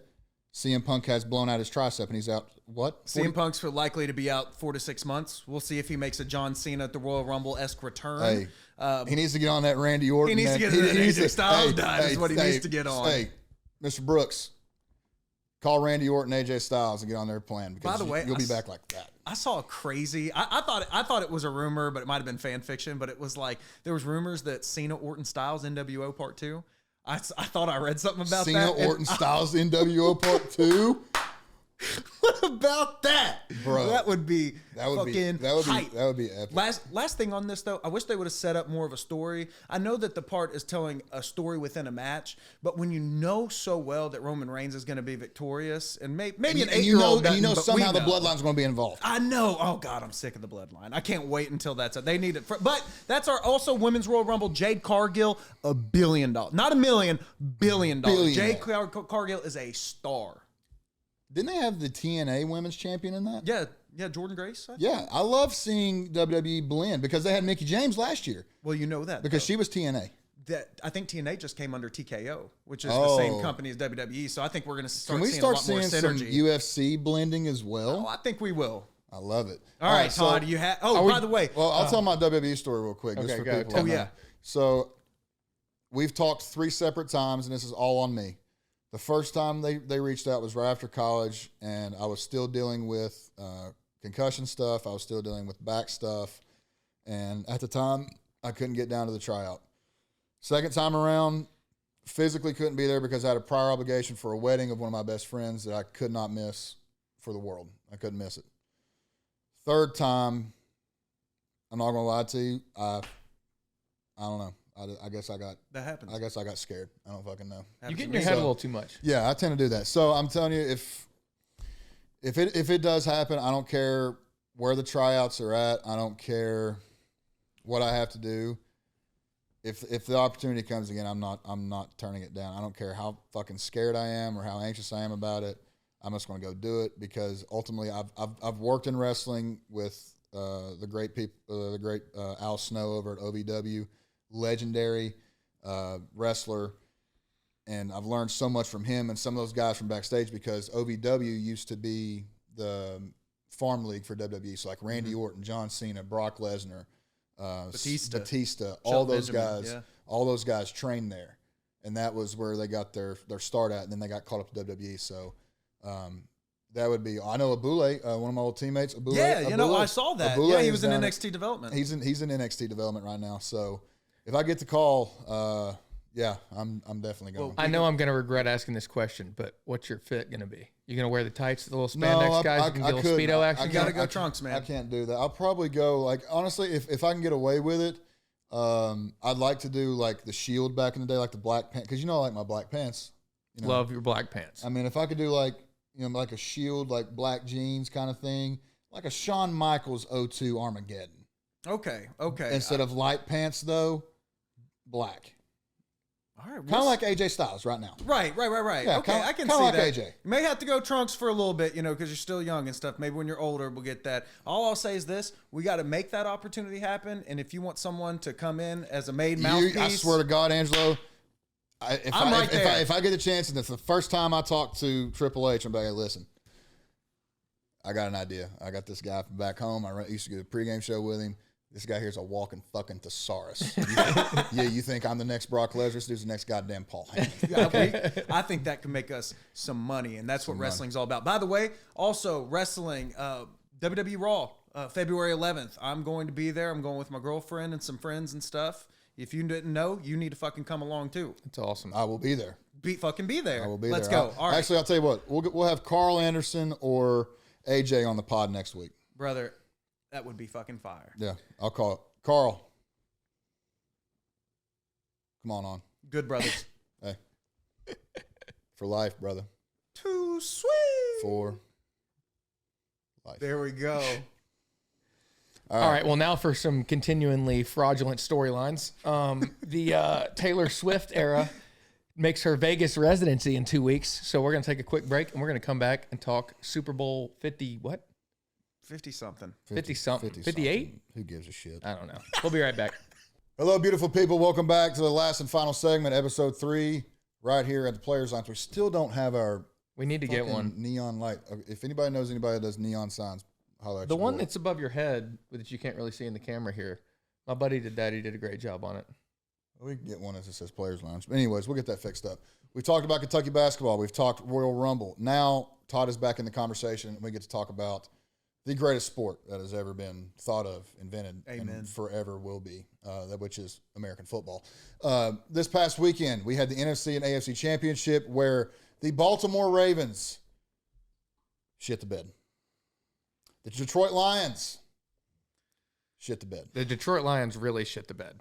CM Punk has blown out his tricep and he's out, what? CM Punk's likely to be out 4 to 6 months. We'll see if he makes a John Cena at the Royal Rumble-esque return. Hey, he needs to get on that Randy Orton. He needs to get on that AJ Styles dive is what he needs to get on. Hey, Mr. Brooks, call Randy Orton, AJ Styles, and get on their plan because By the way, you'll be back like that. I saw a crazy. I thought it was a rumor, but it might have been fan fiction. But it was like there was rumors that Cena, Orton, Styles, NWO Part 2. I thought I read something about Cena, that. Orton, Styles, NWO Part 2. What about that, Bro? That would be hype. That would be epic. Last thing on this though, I wish they would have set up more of a story. I know that the part is telling a story within a match, but when you know so well that Roman Reigns is going to be victorious, and maybe an 8-year-old, you know somehow the bloodline's going to be involved. I know. Oh God, I'm sick of the bloodline. I can't wait until that's it. They need it. But that's our also Women's Royal Rumble. Jade Cargill, $1 billion, not $1 million, $1 billion. Jade Cargill is a star. Didn't they have the TNA Women's Champion in that? Yeah, Jordan Grace. Yeah, I love seeing WWE blend because they had Mickie James last year. Well, you know that because she was TNA. I think TNA just came under TKO, which is the same company as WWE. So I think we're going to start seeing a lot more synergy. Some UFC blending as well? Oh, I think we will. I love it. All right, Todd, you have. Oh, by the way, well, I'll tell my WWE story real quick. Okay, just for go. people. Oh yeah. So we've talked 3 separate times, and this is all on me. The first time they reached out was right after college, and I was still dealing with concussion stuff. I was still dealing with back stuff. And at the time, I couldn't get down to the tryout. Second time around, physically couldn't be there because I had a prior obligation for a wedding of one of my best friends that I could not miss for the world. I couldn't miss it. Third time, I'm not going to lie to you, I don't know. I guess I got that happens. I guess I got scared. I don't fucking know. You get in your head a little too much. Yeah, I tend to do that. So I'm telling you, if it does happen, I don't care where the tryouts are at. I don't care what I have to do. If the opportunity comes again, I'm not turning it down. I don't care how fucking scared I am or how anxious I am about it. I'm just going to go do it because ultimately I've worked in wrestling with the great Al Snow over at OVW. Legendary wrestler, and I've learned so much from him and some of those guys from backstage because OVW used to be the farm league for WWE. So like Randy Orton, John Cena, Brock Lesnar, Batista, all those guys trained there, and that was where they got their start at, and then they got caught up to WWE. So that would be. I know Abule, one of my old teammates. Abule, I saw that. Abule He was in NXT development. He's in NXT development right now. So. If I get the call, I'm definitely going. Well, I know I'm going to regret asking this question, but what's your fit going to be? You going to wear the tights, the little spandex guys? You can get a little Speedo action? You got to go trunks, man. I can't do that. I'll probably go, like, honestly, if I can get away with it, I'd like to do, like, the Shield back in the day, like the black pants. Because, I like my black pants. Love your black pants. I mean, if I could do, like, like a Shield, like black jeans kind of thing, like a Shawn Michaels 02 Armageddon. Okay. Instead of light pants, though. Black. All right. Kind of like AJ Styles right now. Right. Yeah, okay, I can see like that. AJ. You may have to go trunks for a little bit, because you're still young and stuff. Maybe when you're older, we'll get that. All I'll say is this. We got to make that opportunity happen. And if you want someone to come in as a maid mouthpiece. I swear to God, Angelo, if I get a chance and it's the first time I talk to Triple H, I'm like, hey, listen, I got an idea. I got this guy from back home. I used to do a pregame show with him. This guy here's a walking fucking thesaurus. You think I'm the next Brock Lesnar? This dude's the next goddamn Paul Heyman. I think that can make us some money, and that's what wrestling's all about. By the way, also wrestling, WWE Raw, February 11th. I'm going to be there. I'm going with my girlfriend and some friends and stuff. If you didn't know, you need to fucking come along too. That's awesome. I will be there. Be there. I will be Let's there. go. All right. Actually, I'll tell you what. We'll have Carl Anderson or AJ on the pod next week. Brother, that would be fucking fire. Yeah, I'll call it. Carl, come on. Good brothers. Hey. For life, brother. Too sweet. For life. There we go. All right. Well, now for some continually fraudulent storylines. The Taylor Swift era makes her Vegas residency in 2 weeks. So we're going to take a quick break, and we're going to come back and talk Super Bowl 50, what? 50-something. 50-something. 58? Who gives a shit? I don't know. We'll be right back. Hello, beautiful people. Welcome back to the last and final segment, episode 3, right here at the Players Lounge. We still don't have our We need to get one. neon light. If anybody knows anybody that does neon signs, holler at The your one boy. that's above your head that you can't really see in the camera here. My buddy did that. He did a great job on it. We can get one that says Players Lounge. But anyways, we'll get that fixed up. We've talked about Kentucky basketball. We've talked Royal Rumble. Now Todd is back in the conversation, and we get to talk about the greatest sport that has ever been thought of, invented, and forever will be, which is American football. This past weekend, we had the NFC and AFC Championship where the Baltimore Ravens shit the bed. The Detroit Lions shit the bed. The Detroit Lions really shit the bed.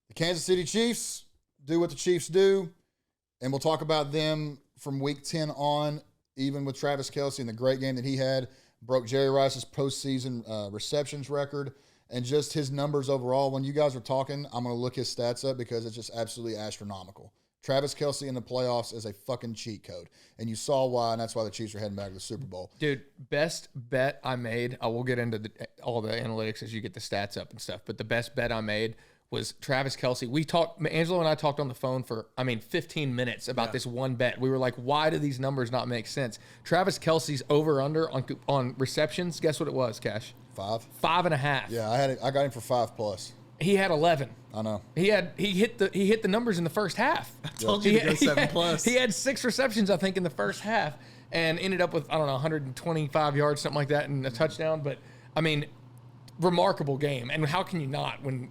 The Kansas City Chiefs do what the Chiefs do, and we'll talk about them from week 10 on, even with Travis Kelce and the great game that he had, broke Jerry Rice's postseason receptions record, and just his numbers overall. When you guys are talking, I'm going to look his stats up because it's just absolutely astronomical. Travis Kelce in the playoffs is a fucking cheat code, and you saw why, and that's why the Chiefs are heading back to the Super Bowl. Dude, best bet I made, I will get into all the analytics as you get the stats up and stuff, but the best bet I made was Travis Kelce. Angelo and I talked on the phone for, 15 minutes about this one bet. We were like, why do these numbers not make sense? Travis Kelce's over-under on receptions, guess what it was, Kash? 5? 5.5. Yeah, I got him for 5+. He had 11. I know. He hit the numbers in the first half. I told you to go 7+. He had 6 receptions, I think, in the first half, and ended up with 125 yards, something like that, and a touchdown. But remarkable game. And how can you not when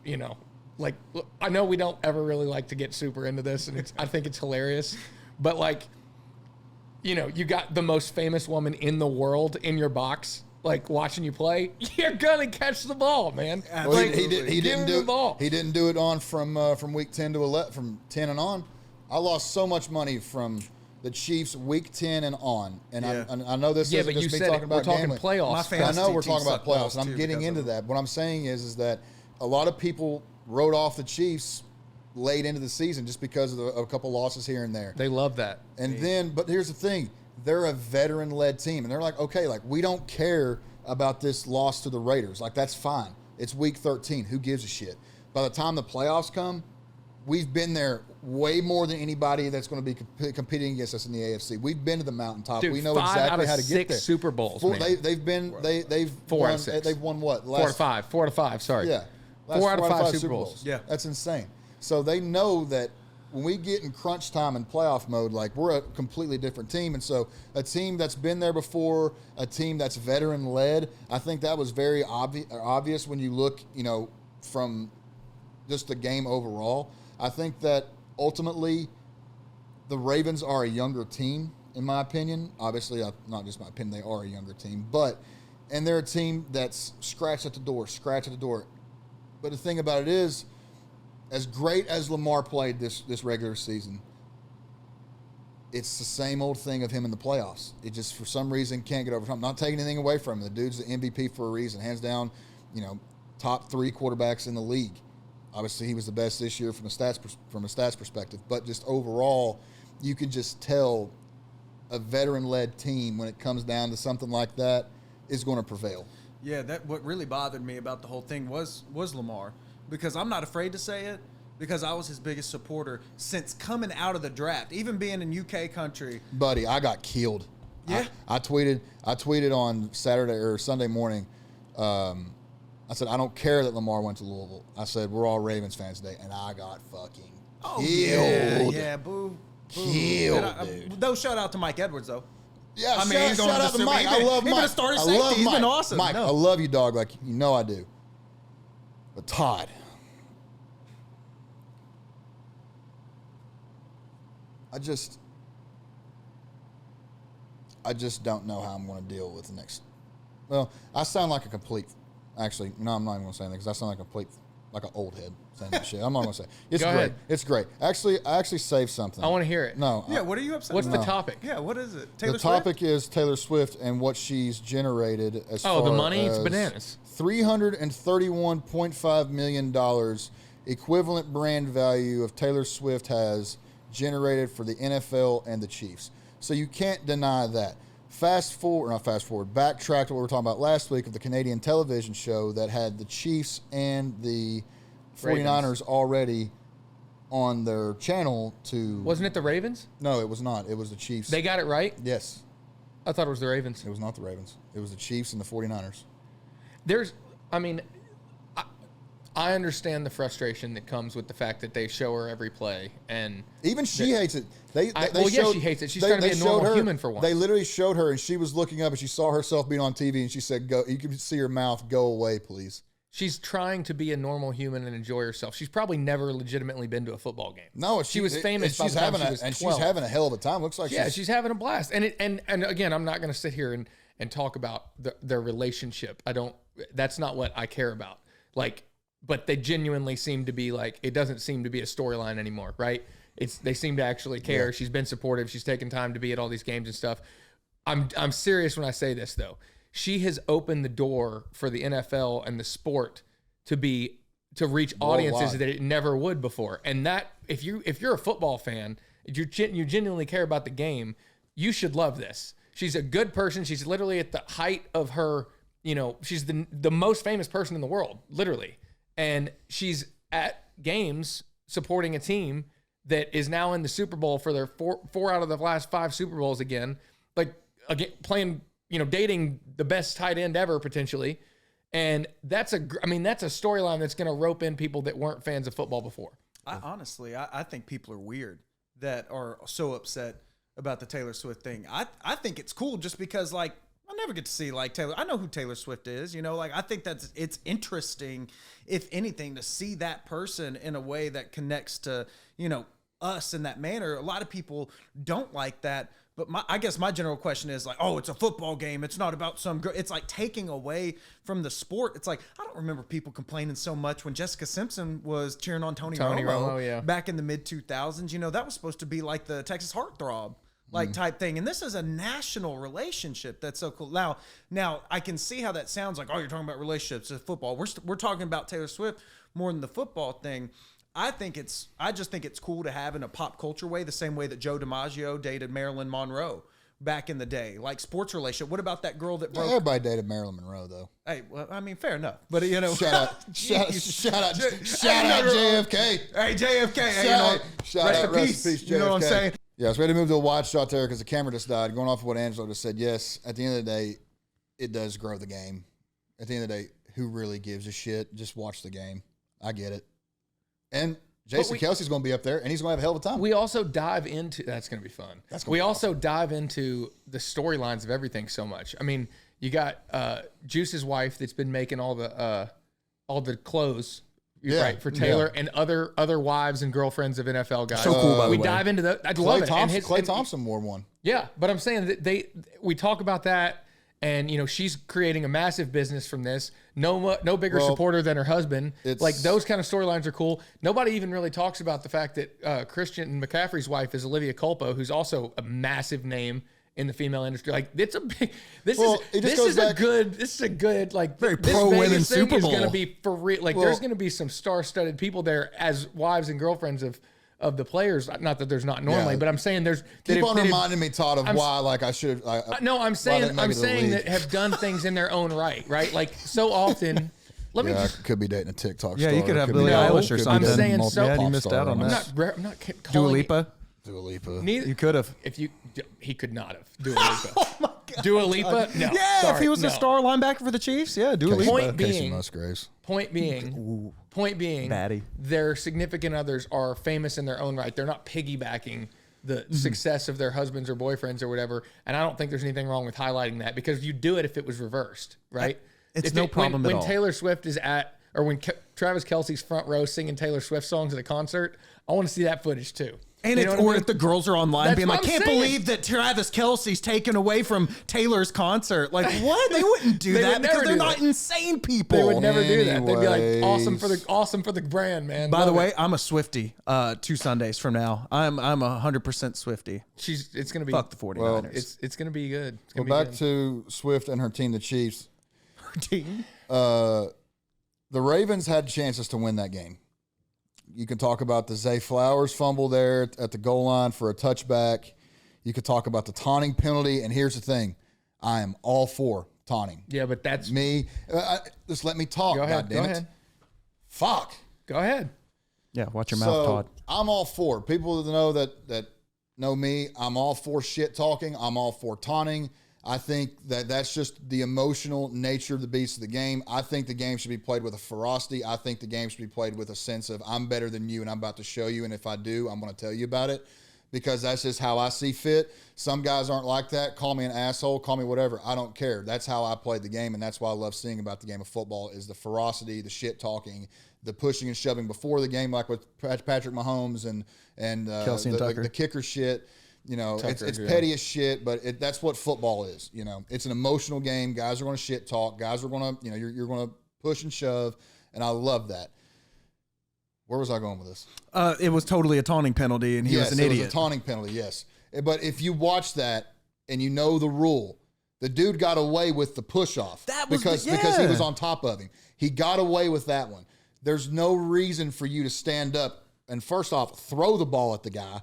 I know we don't ever really like to get super into this, and I think it's hilarious, but you got the most famous woman in the world in your box. Watching you play, you're gonna catch the ball, man. Well, he didn't do the ball. He didn't do it on from week 10 to 11, from 10 and on. I lost so much money from the Chiefs week 10 and on, and I know this isn't but just you me said talking about we're talking gambling. playoffs. I know we're talking about playoffs, and I'm getting into that. What I'm saying is that a lot of people wrote off the Chiefs late into the season just because of a couple losses here and there. They love that. And but here's the thing. They're a veteran-led team, and they're like, okay, we don't care about this loss to the Raiders. That's fine. It's week 13. Who gives a shit? By the time the playoffs come, we've been there way more than anybody that's going to be competing against us in the AFC. We've been to the mountaintop. Dude, we know exactly how to get there. 6 Super Bowls, man. They've 4 out won, of 6. They've won what? 4 out of 5. 4 out of 5. Sorry. Yeah. 4 out of 5 Super Bowls. Yeah. That's insane. So they know that when we get in crunch time and playoff mode, we're a completely different team. And so a team that's been there before, a team that's veteran-led, I think that was very obvious when you look, from just the game overall. I think that ultimately the Ravens are a younger team, in my opinion. Obviously, not just my opinion, they are a younger team. And they're a team that's scratch at the door. But the thing about it is, as great as Lamar played this regular season, it's the same old thing of him in the playoffs. It just, for some reason, can't get over. I'm not taking anything away from him. The dude's the MVP for a reason. Hands down, top 3 quarterbacks in the league. Obviously, he was the best this year from a stats perspective. But just overall, you can just tell a veteran-led team, when it comes down to something like that, is going to prevail. Yeah, what really bothered me about the whole thing was Lamar. Because I'm not afraid to say it, because I was his biggest supporter since coming out of the draft, even being in UK country. Buddy, I got killed. Yeah. I tweeted on Saturday or Sunday morning. I said, I don't care that Lamar went to Louisville. I said, we're all Ravens fans today, and I got fucking killed. Yeah, boo. Killed, dude. No shout out to Mike Edwards, though. Yeah, shout out to Mike. I love Mike. He's been a starting safety. He's been awesome. Mike, I love you, dog. I do. But Todd, I just don't know how I'm going to deal with the next. Well, I sound like a complete. Actually, no, I'm not even going to say anything because I sound like a complete like an old head saying that shit. I'm not gonna say it's Go great. ahead. It's great. Actually, I actually saved something. I want to hear it. No. Yeah, what are you upset What's about? the topic? Yeah, what is it? The topic is Taylor Swift and what she's generated as far Oh, the money? It's as bananas. $331.5 million equivalent brand value of Taylor Swift has generated for the NFL and the Chiefs. So you can't deny that. Backtrack to what we were talking about last week of the Canadian television show that had the Chiefs and the 49ers already on their channel to... Wasn't it the Ravens? No, it was not. It was the Chiefs. They got it right? Yes. I thought it was the Ravens. It was not the Ravens. It was the Chiefs and the 49ers. I understand the frustration that comes with the fact that they show her every play, and even she hates it. She hates it. She's trying to be a normal human for once. They literally showed her, and she was looking up, and she saw herself being on TV, and she said, "Go! You can see her mouth. Go away, please." She's trying to be a normal human and enjoy herself. She's probably never legitimately been to a football game. No, she was famous. By the time she was 12. She's having a hell of a time. Looks like she's having a blast. And again, I'm not going to sit here and talk about their relationship. That's not what I care about. But they genuinely seem to be it doesn't seem to be a storyline anymore, right? They seem to actually care. Yeah. She's been supportive. She's taken time to be at all these games and stuff. I'm serious when I say this though. She has opened the door for the NFL and the sport to reach audiences that it never would before. And that if you're a football fan, you genuinely care about the game, you should love this. She's a good person. She's literally at the height of her, she's the most famous person in the world, literally. And she's at games supporting a team that is now in the Super Bowl for their four out of the last 5 Super Bowls again, playing, dating the best tight end ever potentially. And that's a storyline that's going to rope in people that weren't fans of football before. I think people are weird that are so upset about the Taylor Swift thing. I think it's cool just because I never get to see Taylor. I know who Taylor Swift is, I think it's interesting, if anything, to see that person in a way that connects to, us in that manner. A lot of people don't like that. But I guess my general question is it's a football game. It's not about some girl. It's taking away from the sport. It's I don't remember people complaining so much when Jessica Simpson was cheering on Tony Romo back in the mid 2000s. That was supposed to be the Texas heartthrob. Type thing. And this is a national relationship that's so cool. Now I can see how that sounds you're talking about relationships in football. We're talking about Taylor Swift more than the football thing. I just think it's cool to have in a pop culture way, the same way that Joe DiMaggio dated Marilyn Monroe back in the day, sports relationship. What about that girl that broke? Everybody dated Marilyn Monroe though. Hey, well, fair enough. But shout out JFK. Hey, JFK. Shout out, rest in peace, JFK. You know what I'm saying? Yeah, so we had to move to a wide shot there because the camera just died. Going off of what Angelo just said, yes, at the end of the day, it does grow the game. At the end of the day, who really gives a shit? Just watch the game. I get it. And Jason Kelsey's going to be up there, and he's going to have a hell of a time. We also dive into that's going to be fun. We also dive into the storylines of everything so much. You got Juice's wife that's been making all the clothes. Right, for Taylor and other wives and girlfriends of NFL guys. So cool, by the way. We dive into that. I love it. Klay Thompson wore one. Yeah, but I'm saying that we talk about that, and she's creating a massive business from this. No bigger supporter than her husband. Those kind of storylines are cool. Nobody even really talks about the fact that Christian McCaffrey's wife is Olivia Culpo, who's also a massive name in the female industry. It's a big. This is a good very pro women Super Bowl. Is going to be for real. There's going to be some star-studded people there as wives and girlfriends of the players. Not that there's not normally, but I'm saying there's. Keep on reminding me, Todd, of why I should. No, I'm saying that have done things in their own right. So often. Could be dating a TikTok star. Yeah, you could have Billie Eilish or something. I'm saying so. Yeah, you missed out on that. I'm not calling Dua Lipa. You could have. He could not have. Dua Lipa. Oh my God. Dua Lipa? No. Yeah, sorry, if he was a star linebacker for the Chiefs, yeah, Dua Lipa. Point being, Batty. Their significant others are famous in their own right. They're not piggybacking the success of their husbands or boyfriends or whatever. And I don't think there's anything wrong with highlighting that because you do it if it was reversed, right? It's no problem at all. When Taylor Swift is when Travis Kelce's front row singing Taylor Swift songs at a concert, I want to see that footage too. And if the girls are online That's being what like, I'm can't saying. believe that Travis Kelce's taken away from Taylor's concert. Like, what? They wouldn't do They that would because never they're do not that. insane people. They would never do that. They'd be like, Anyways. awesome for the brand, man. By the Love way, it. I'm a Swiftie 2 Sundays from now. I'm 100% Swiftie. It's going to be. Fuck the 49ers. Well, It's going to be good. It's Go gonna be back good. to Swift and her team, the Chiefs. team. The Ravens had chances to win that game. You can talk about the Zay Flowers fumble there at the goal line for a touchback. You could talk about the taunting penalty. And here's the thing. I am all for taunting. Yeah, but that's Me. Just let me talk. Go ahead. God damn Go it. ahead. Fuck. Go ahead. Yeah, watch your mouth, Todd. I'm all for people that know that know me. I'm all for shit talking. I'm all for taunting. I think that's just the emotional nature of the beast of the game. I think the game should be played with a ferocity. I think the game should be played with a sense of I'm better than you and I'm about to show you. And if I do, I'm going to tell you about it because that's just how I see fit. Some guys aren't like that. Call me an asshole. Call me whatever. I don't care. That's how I played the game. And that's why I love seeing about the game of football is the ferocity, the shit talking, the pushing and shoving before the game, like with Patrick Mahomes and Kelsey and Tucker. the kicker shit. You know, Tucker, it's yeah. petty as shit, but that's what football is. You know, it's an emotional game. Guys are going to shit talk. Guys are going to, you're going to push and shove, and I love that. Where was I going with this? It was totally a taunting penalty, and he was an it idiot. was a taunting penalty, yes. But if you watch that and you know the rule, the dude got away with the push-off. That was because he was on top of him. He got away with that one. There's no reason for you to stand up and first off, throw the ball at the guy,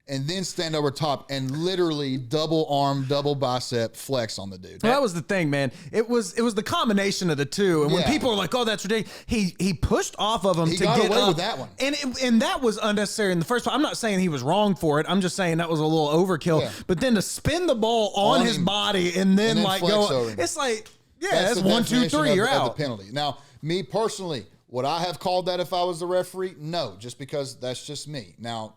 and then stand over top and literally double arm, double bicep flex on the dude. Well, that was the thing, man. It was the combination of the two. And when Yeah. people are like, "Oh, that's ridiculous," he pushed off of him He to got get away up. with that one. And that was unnecessary in the first place. I'm not saying he was wrong for it. I'm just saying that was a little overkill. Yeah. But then to spin the ball on his him. body and then like flex go, over him. it's like, yeah, that's the 1, 2, definition 3, of- you're of out. the penalty. Now, me personally, would I have called that if I was the referee? No, just because that's just me. Now,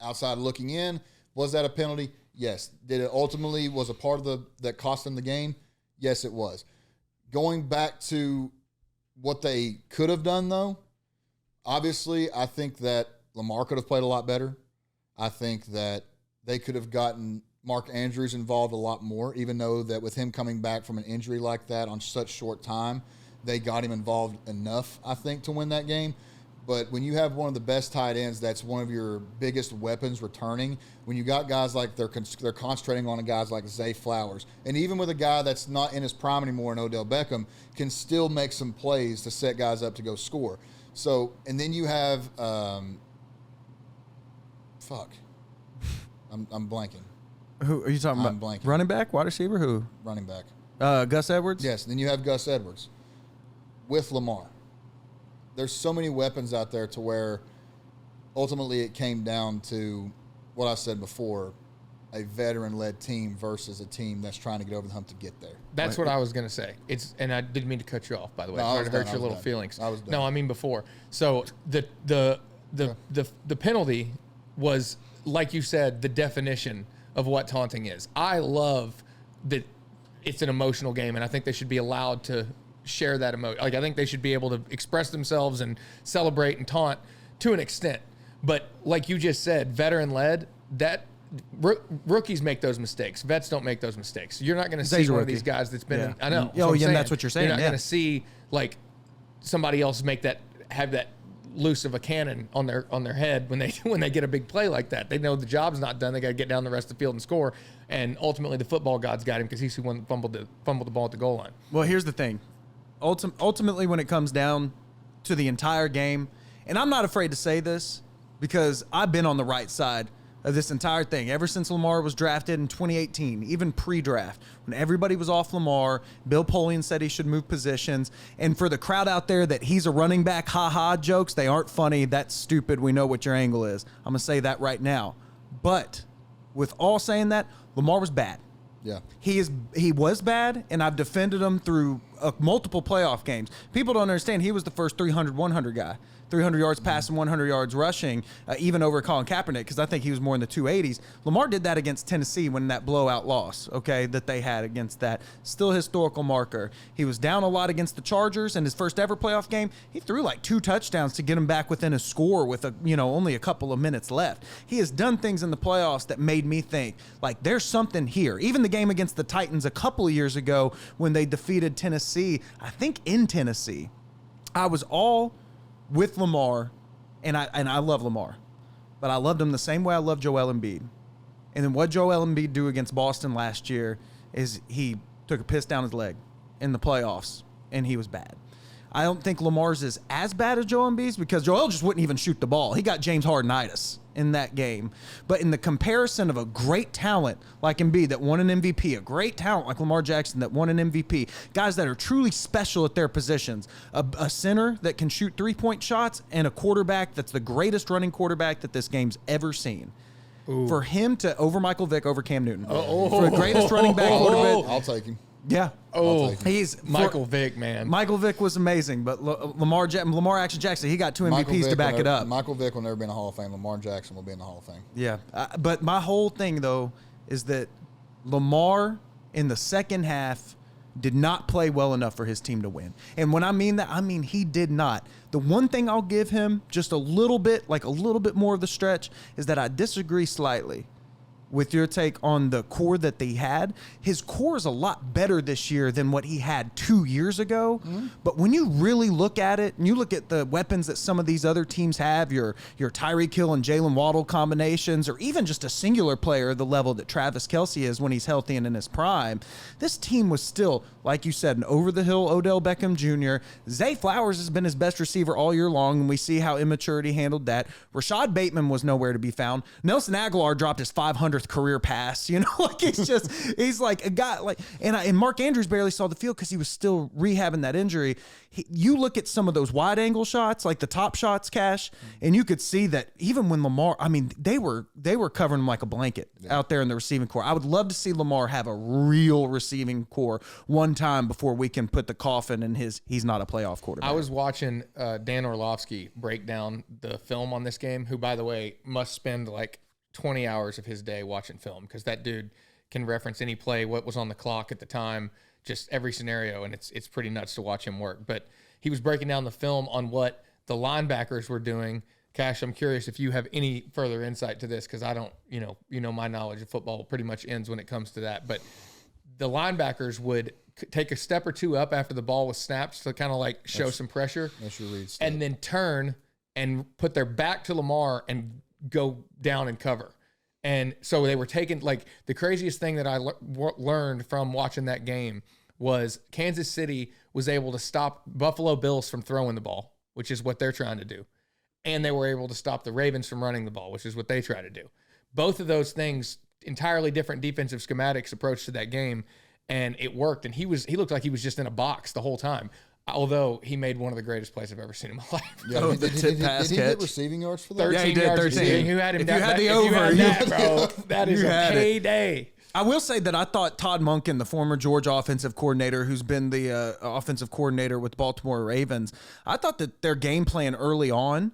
outside looking in, was that a penalty? Yes. Did it ultimately was a part of that cost them the game? Yes, it was. Going back to what they could have done, though, obviously, I think that Lamar could have played a lot better. I think that they could have gotten Mark Andrews involved a lot more, even though that with him coming back from an injury like that on such short time, they got him involved enough, I think, to win that game. But when you have one of the best tight ends, that's one of your biggest weapons returning. When you got guys like they're concentrating on guys like Zay Flowers, and even with a guy that's not in his prime anymore in Odell Beckham, can still make some plays to set guys up to go score. So, and then you have, I'm blanking. Who are you talking I'm about? blanking. Running back, wide receiver, who? Running back. Gus Edwards. Yes, and then you have Gus Edwards with Lamar. There's so many weapons out there to where ultimately it came down to what I said before, a veteran-led team versus a team that's trying to get over the hump to get there. That's what I was gonna say. And I didn't mean to cut you off, by the way. No, I Sorry was to done. hurt I your was little done. feelings. I was done. No, I mean before. So the penalty was, like you said, the definition of what taunting is. I love that it's an emotional game, and I think they should be allowed to share that emotion. Like, I think they should be able to express themselves and celebrate and taunt to an extent. But like you just said, veteran-led, that rookies make those mistakes. Vets don't make those mistakes. You're not going to see Zay's a one of rookie. these guys that's been. Yeah. In, I know. Oh, what I'm yeah, and that's what you're saying, You're not yeah. going to see like somebody else have that loose of a cannon on their head when they get a big play like that. They know the job's not done. They got to get down the rest of the field and score. And ultimately, the football gods got him because he's the one that fumbled the ball at the goal line. Well, here's the thing. Ultimately, when it comes down to the entire game, and I'm not afraid to say this because I've been on the right side of this entire thing ever since Lamar was drafted in 2018, even pre-draft, when everybody was off Lamar. Bill Polian said he should move positions. And for the crowd out there that he's a running back, ha-ha jokes, they aren't funny. That's stupid. We know what your angle is. I'm going to say that right now. But with all saying that, Lamar was bad. Yeah. He was bad, and I've defended him through multiple playoff games. People don't understand he was the first 300, 100 guy. 300 yards passing, 100 yards rushing, even over Colin Kaepernick, because I think he was more in the 280s. Lamar did that against Tennessee when that blowout loss, okay, that they had against that. Still a historical marker. He was down a lot against the Chargers in his first ever playoff game. He threw like 2 touchdowns to get him back within a score with only a couple of minutes left. He has done things in the playoffs that made me think, like, there's something here. Even the game against the Titans a couple of years ago when they defeated Tennessee, I think in Tennessee, I was all with Lamar, and I love Lamar, but I loved him the same way I love Joel Embiid. And then what Joel Embiid do against Boston last year is he took a piss down his leg in the playoffs, and he was bad. I don't think Lamar's is as bad as Joel Embiid's because Joel just wouldn't even shoot the ball. He got James Harden-itis in that game. But in the comparison of a great talent like Embiid that won an MVP, a great talent like Lamar Jackson that won an MVP, guys that are truly special at their positions, a center that can shoot three-point shots, and a quarterback that's the greatest running quarterback that this game's ever seen. Ooh. For him to over Michael Vick over Cam Newton, for the greatest running back quarterback, I'll take him. Yeah. He's Michael Vick, man. Michael Vick was amazing, but Lamar Jackson, he got 2 MVPs to back it up. Michael Vick will never be in the Hall of Fame. Lamar Jackson will be in the Hall of Fame. Yeah. But my whole thing, though, is that Lamar in the second half did not play well enough for his team to win. And when I mean that, I mean he did not. The one thing I'll give him just a little bit more of the stretch is that I disagree slightly with your take on the core that they had. His core is a lot better this year than what he had 2 years ago. Mm-hmm. But when you really look at it, and you look at the weapons that some of these other teams have, your Tyreek Hill and Jalen Waddle combinations, or even just a singular player at the level that Travis Kelce is when he's healthy and in his prime, this team was still, like you said, an over-the-hill Odell Beckham Jr. Zay Flowers has been his best receiver all year long, and we see how immaturity handled that. Rashad Bateman was nowhere to be found. Nelson Aguilar dropped his 500th career pass, like he's like a guy like, and Mark Andrews barely saw the field because he was still rehabbing that injury. You look at some of those wide angle shots, like the top shots, Kash, and you could see that even when Lamar, they were covering him like a blanket out there in the receiving core. I would love to see Lamar have a real receiving core one time before we can put the coffin in he's not a playoff quarterback. I was watching Dan Orlovsky break down the film on this game, who, by the way, must spend like 20 hours of his day watching film, because that dude can reference any play, what was on the clock at the time, just every scenario, and it's pretty nuts to watch him work. But he was breaking down the film on what the linebackers were doing. Kash, I'm curious if you have any further insight to this, because I don't, my knowledge of football pretty much ends when it comes to that. But the linebackers would take a step or two up after the ball was snapped to kind of like show some pressure, and then turn and put their back to Lamar and go down and cover. And so they were taking, like, the craziest thing that I learned from watching that game was Kansas City was able to stop Buffalo Bills from throwing the ball, which is what they're trying to do. And they were able to stop the Ravens from running the ball, which is what they try to do. Both of those things, entirely different defensive schematics approach to that game, and it worked. And he looked like he was just in a box the whole time. Although he made one of the greatest plays I've ever seen in my life. Yeah, did he get receiving yards for that? 13 yeah, he did. 13. Who had him? If you had the over, bro, that is a payday. I will say that I thought Todd Monken, the former Georgia offensive coordinator, who's been the offensive coordinator with Baltimore Ravens, I thought that their game plan early on,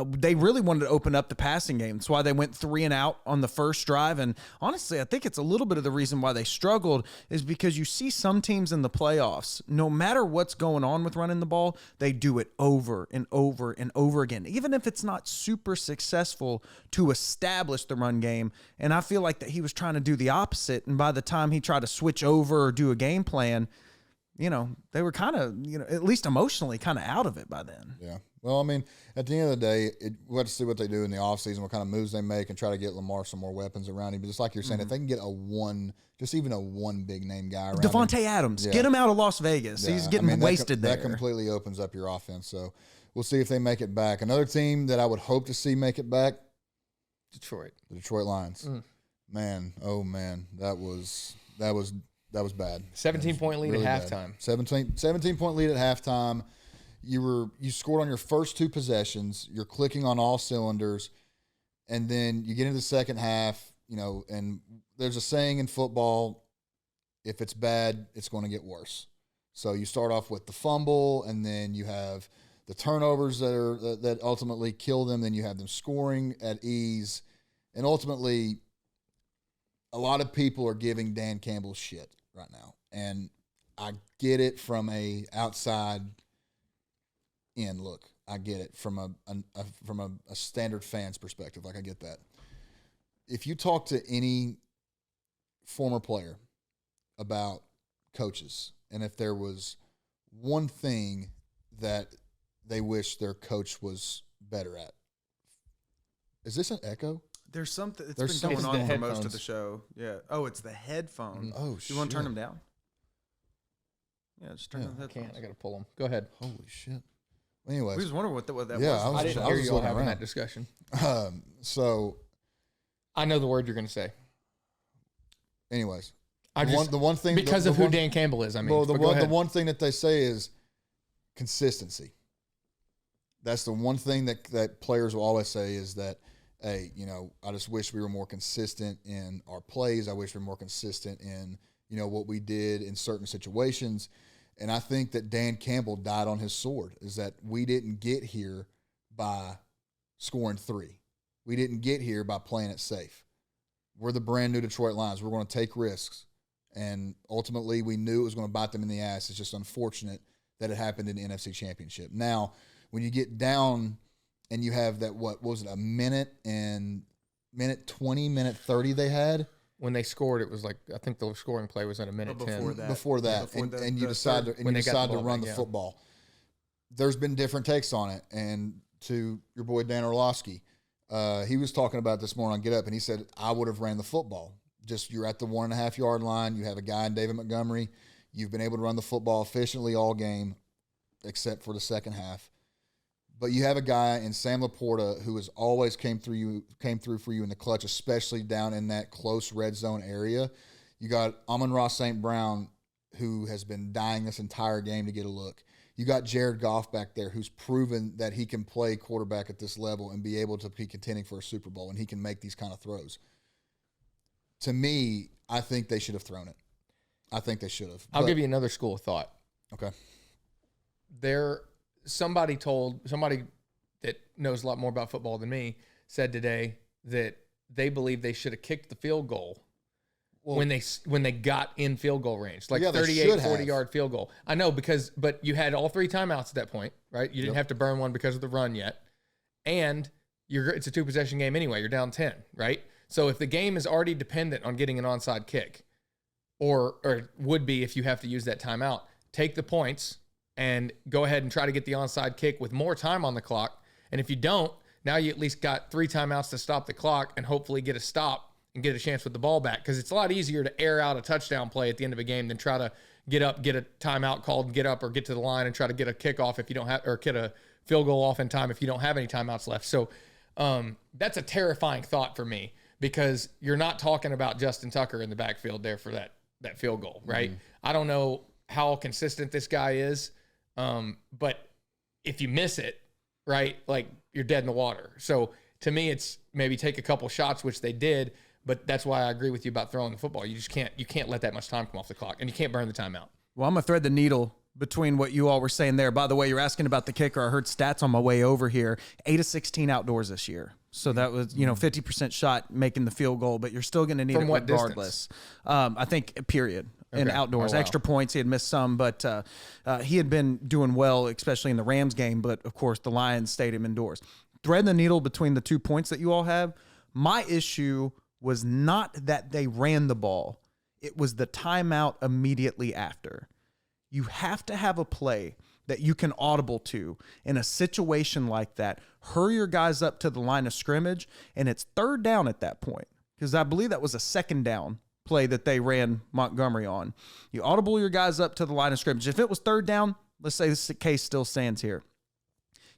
they really wanted to open up the passing game. That's why they went 3 and out on the first drive. And honestly, I think it's a little bit of the reason why they struggled is because you see some teams in the playoffs, no matter what's going on with running the ball, they do it over and over and over again, even if it's not super successful to establish the run game. And I feel like that he was trying to do the opposite. And by the time he tried to switch over or do a game plan, they were kind of, at least emotionally kind of out of it by then. Yeah. Well, at the end of the day, we'll have to see what they do in the offseason, what kind of moves they make, and try to get Lamar some more weapons around him. But just like you're saying, if they can get even a one big name guy around Devontae Adams, get him out of Las Vegas. Yeah. He's getting wasted there. That completely opens up your offense. So we'll see if they make it back. Another team that I would hope to see make it back, Detroit. The Detroit Lions. Man, that was bad. 17-point lead really at halftime. 17-point lead at halftime. You scored on your first 2 possessions. You're clicking on all cylinders, and then you get into the second half. And there's a saying in football: if it's bad, it's going to get worse. So you start off with the fumble, and then you have the turnovers that ultimately kill them. Then you have them scoring at ease, and ultimately, a lot of people are giving Dan Campbell shit right now, and I get it from a outside in look. I get it from a standard fan's perspective. Like, I get that. If you talk to any former player about coaches, and if there was one thing that they wish their coach was better at, is this an echo? There's something. There's been going something- on for the most of headphones. the show. Yeah. Oh, it's the headphone. Oh, You want to turn shit. them down? Yeah, just turn Yeah. them I headphones. can't. I got to pull them. Go ahead. Holy shit. Anyways, We was wondering what that Yeah, was. I didn't I hear was you all looking having around. that discussion. So I know the word you're going to say. anyways, I the just, one thing because the of who one- Dan Campbell is. I mean, well, but go the ahead. one thing that they say is consistency. That's the one thing that players will always say is that, hey, I just wish we were more consistent in our plays. I wish we were more consistent in, what we did in certain situations. And I think that Dan Campbell died on his sword, is that we didn't get here by scoring 3. We didn't get here by playing it safe. We're the brand new Detroit Lions. We're going to take risks. And ultimately, we knew it was going to bite them in the ass. It's just unfortunate that it happened in the NFC Championship. Now, when you get down and you have that, what was it, a minute 20, minute 30 they had? When they scored, it was like, I think the scoring play was at a minute 10. before that. Before that, Before and, the- and you the decide third- to, and when you they got the decide to ball run back, the yeah. football. There's been different takes on it, and to your boy Dan Orlovsky, he was talking about this morning on Get Up, and he said, I would have ran the football. Just, you're at the 1.5 yard line. You have a guy in David Montgomery. You've been able to run the football efficiently all game, except for the second half. But you have a guy in Sam Laporta who has always came through for you in the clutch, especially down in that close red zone area. You got Amon-Ra St. Brown, who has been dying this entire game to get a look. You got Jared Goff back there, who's proven that he can play quarterback at this level and be able to be contending for a Super Bowl, and he can make these kind of throws. To me, I think they should have thrown it. I think they should have. I'll give you another school of thought. Okay. Somebody that knows a lot more about football than me said today that they believe they should have kicked the field goal when they got in field goal range, like Yeah, they 38, should 40-yard field goal. I know, but you had all 3 timeouts at that point, right? You didn't have to burn one because of the run yet. And it's a 2-possession game anyway. You're down 10, right? So if the game is already dependent on getting an onside kick, or would be if you have to use that timeout, take the points and go ahead and try to get the onside kick with more time on the clock. And if you don't, now you at least got 3 timeouts to stop the clock and hopefully get a stop and get a chance with the ball back. Because it's a lot easier to air out a touchdown play at the end of a game than try to get up, get a timeout called, and get up or get to the line and try to get a kickoff if you don't have, or get a field goal off in time if you don't have any timeouts left. So that's a terrifying thought for me, because you're not talking about Justin Tucker in the backfield there for that field goal, right? I don't know how consistent this guy is, but if you miss it, right, like, you're dead in the water. So to me, it's maybe take a couple shots, which they did, but that's why I agree with you about throwing the football. You just can't let that much time come off the clock, and you can't burn the timeout. Well, I'm going to thread the needle between what you all were saying there. By the way, you're asking about the kicker. I heard stats on my way over here. 8 of 16 outdoors this year. So that was, 50% shot making the field goal, but you're still going to need From it what regardless. I think, period. In Okay. outdoors. Oh, wow. Extra points, he had missed some, but he had been doing well, especially in the Rams game. But, of course, the Lions stayed him indoors. Thread the needle between the 2 points that you all have. My issue was not that they ran the ball. It was the timeout immediately after. You have to have a play that you can audible to in a situation like that. Hurry your guys up to the line of scrimmage, and it's 3rd down at that point, because I believe that was a 2nd down play that they ran Montgomery on. You audible your guys up to the line of scrimmage. If it was 3rd down, let's say this case still stands here.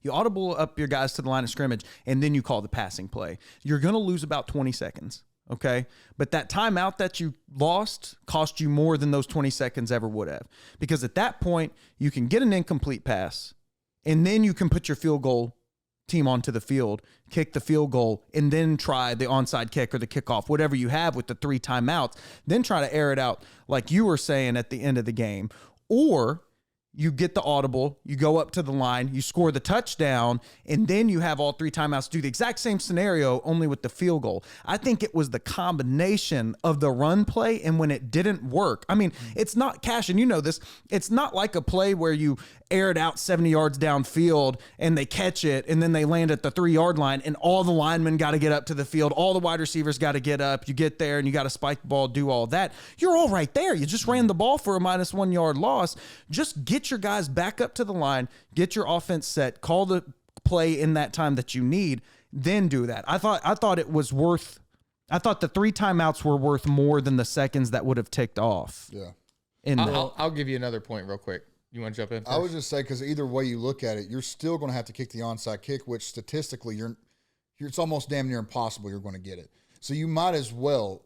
You audible up your guys to the line of scrimmage, and then you call the passing play. You're going to lose about 20 seconds, okay? But that timeout that you lost cost you more than those 20 seconds ever would have. Because at that point, you can get an incomplete pass, and then you can put your field goal team onto the field, kick the field goal, and then try the onside kick or the kickoff, whatever you have with the 3 timeouts, then try to air it out like you were saying at the end of the game. or you get the audible, you go up to the line, you score the touchdown, and then you have all 3 timeouts, do the exact same scenario, only with the field goal. I think it was the combination of the run play and when it didn't work. I mean, it's not, Cash, and you know this, it's not like a play where you air it out 70 yards downfield and they catch it and then they land at the 3-yard line and all the linemen got to get up to the field. All the wide receivers got to get up. You get there and you got to spike the ball, do all that. You're all right there. You just ran the ball for a -1 yard loss. Just get your guys back up to the line, get your offense set, call the play in that time that you need, then do that. I thought it was worth, I thought the 3 timeouts were worth more than the seconds that would have ticked off. Yeah. I'll give you another point real quick. You want to jump in first? I would just say, because either way you look at it, you're still going to have to kick the onside kick, which statistically it's almost damn near impossible you're going to get it. So you might as well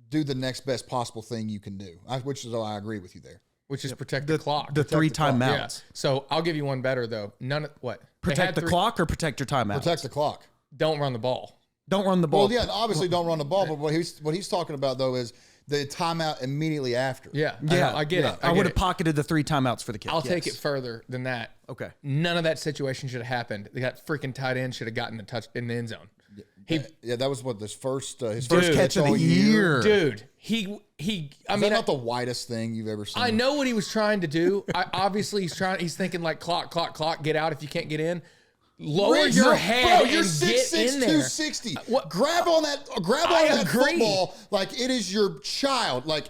do the next best possible thing you can do, which is, I agree with you there. Which is protect the clock. The 3 timeouts. Yeah. So I'll give you one better, though. Protect the clock or protect your timeouts? Protect the clock. Don't run the ball. Don't run the ball. Well, yeah, obviously don't run the ball, but what he's talking about, though, is the timeout immediately after. Yeah, I get it. I would have pocketed the 3 timeouts for the kick. I'll take it further than that. Okay. None of that situation should have happened. That freaking tight end should have gotten the touch in the end zone. That was what his first catch of the year. Dude, I mean, not the widest thing you've ever seen. I know what he was trying to do. Obviously, he's thinking like clock, get out if you can't get in. Lower your head, bro. You're and 6'6", get in there. 260. Grab on that football like it is your child. Like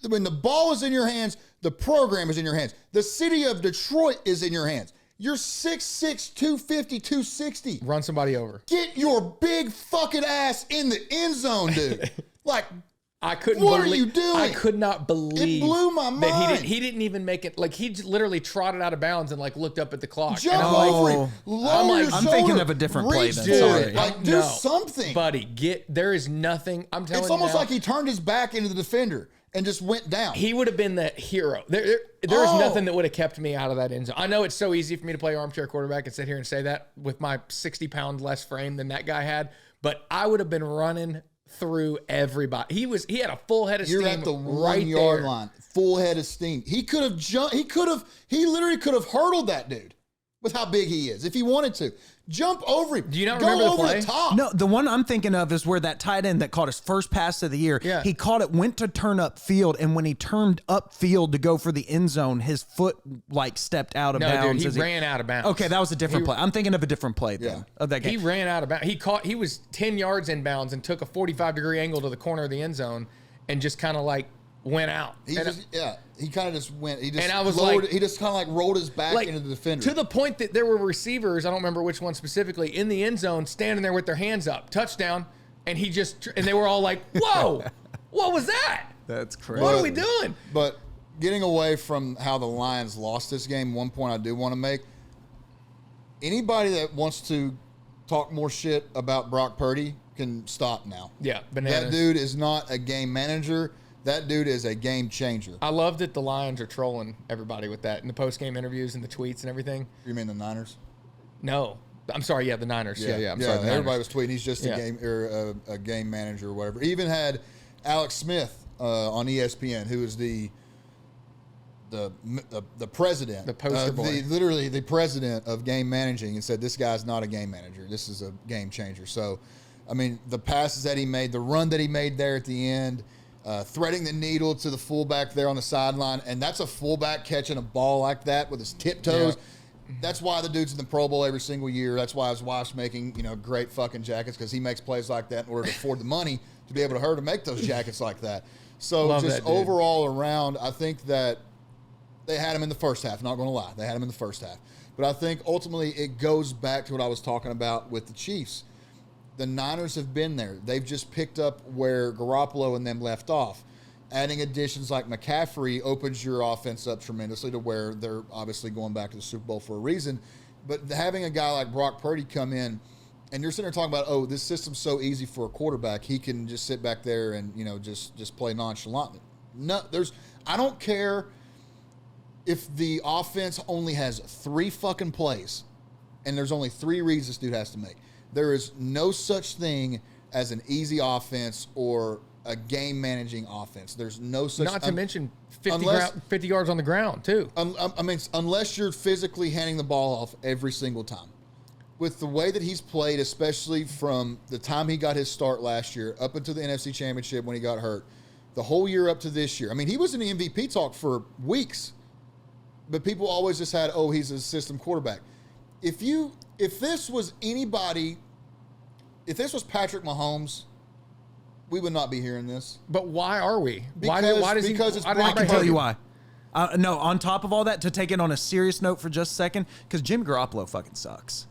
when the ball is in your hands, the program is in your hands. The city of Detroit is in your hands. You're 6'6", 250, 260. Run somebody over. Get your big fucking ass in the end zone, dude. Like, I couldn't. What are you doing? I could not believe it blew my mind. That he didn't even make it. Like he literally trotted out of bounds and like looked up at the clock. Jump over him. Lower your I'm shoulder. thinking of a different play then. Dude, Sorry. like do something, buddy. There is nothing. I'm telling you. It's almost now, like he turned his back into the defender and just went down. He would have been the hero. There is nothing that would have kept me out of that end zone. I know it's so easy for me to play armchair quarterback and sit here and say that with my 60-pound less frame than that guy had, but I would have been running through everybody. He had a full head of steam. You're at the right 1 yard there. line, full head of steam. He could have jumped. He literally could have hurdled that dude with how big he is if he wanted to. Jump over him. Do you not Go remember the over play? the top. No, the one I'm thinking of is where that tight end that caught his first pass of the year, he caught it, went to turn upfield, and when he turned upfield to go for the end zone, his foot like stepped out of bounds. Dude, he ran out of bounds. Okay, that was a different play. I'm thinking of a different play then of that game. He ran out of bounds. He was 10 yards in bounds and took a 45-degree angle to the corner of the end zone and just kind of like went out. He kind of just went. He just and I was lowered, like, he just kind of like rolled his back into the defender to the point that there were receivers. I don't remember which one specifically in the end zone, standing there with their hands up, touchdown, and they were all like, "Whoa, what was that? That's crazy. What are we doing?" But getting away from how the Lions lost this game, one point I do want to make: anybody that wants to talk more shit about Brock Purdy can stop now. Yeah, bananas. That dude is not a game manager. That dude is a game changer. I love that the Lions are trolling everybody with that in the post-game interviews and the tweets and everything. You mean the Niners? No. I'm sorry, the Niners. Yeah, I'm sorry. The everybody Niners. was tweeting he's just a game manager or whatever. Even had Alex Smith on ESPN, who is the president. The poster boy. Literally the president of game managing, and said this guy's not a game manager. This is a game changer. So, I mean, the passes that he made, the run that he made there at the end, threading the needle to the fullback there on the sideline, and that's a fullback catching a ball like that with his tiptoes. Yeah. That's why the dude's in the Pro Bowl every single year. That's why his wife's making great fucking jackets, because he makes plays like that in order to afford the money to be able to make those jackets like that. So Love just that dude. Overall around, I think that they had him in the first half. Not going to lie, they had him in the first half. But I think ultimately it goes back to what I was talking about with the Chiefs. The Niners have been there. They've just picked up where Garoppolo and them left off. Adding additions like McCaffrey opens your offense up tremendously to where they're obviously going back to the Super Bowl for a reason. But having a guy like Brock Purdy come in, and you're sitting there talking about, this system's so easy for a quarterback. He can just sit back there and, just play nonchalantly. No, I don't care if the offense only has 3 fucking plays and there's only 3 reads this dude has to make. There is no such thing as an easy offense or a game managing offense. There's no such. Not to mention 50 yards on the ground too. I mean, unless you're physically handing the ball off every single time. With the way that he's played, especially from the time he got his start last year up until the NFC Championship when he got hurt, the whole year up to this year. I mean, he was in the MVP talk for weeks, but people always just had, oh, he's a system quarterback. If this was anybody, if this was Patrick Mahomes, we would not be hearing this. But why are we? Because it's I can tell you why. No, on top of all that, to take it on a serious note for just a second, because Jimmy Garoppolo fucking sucks.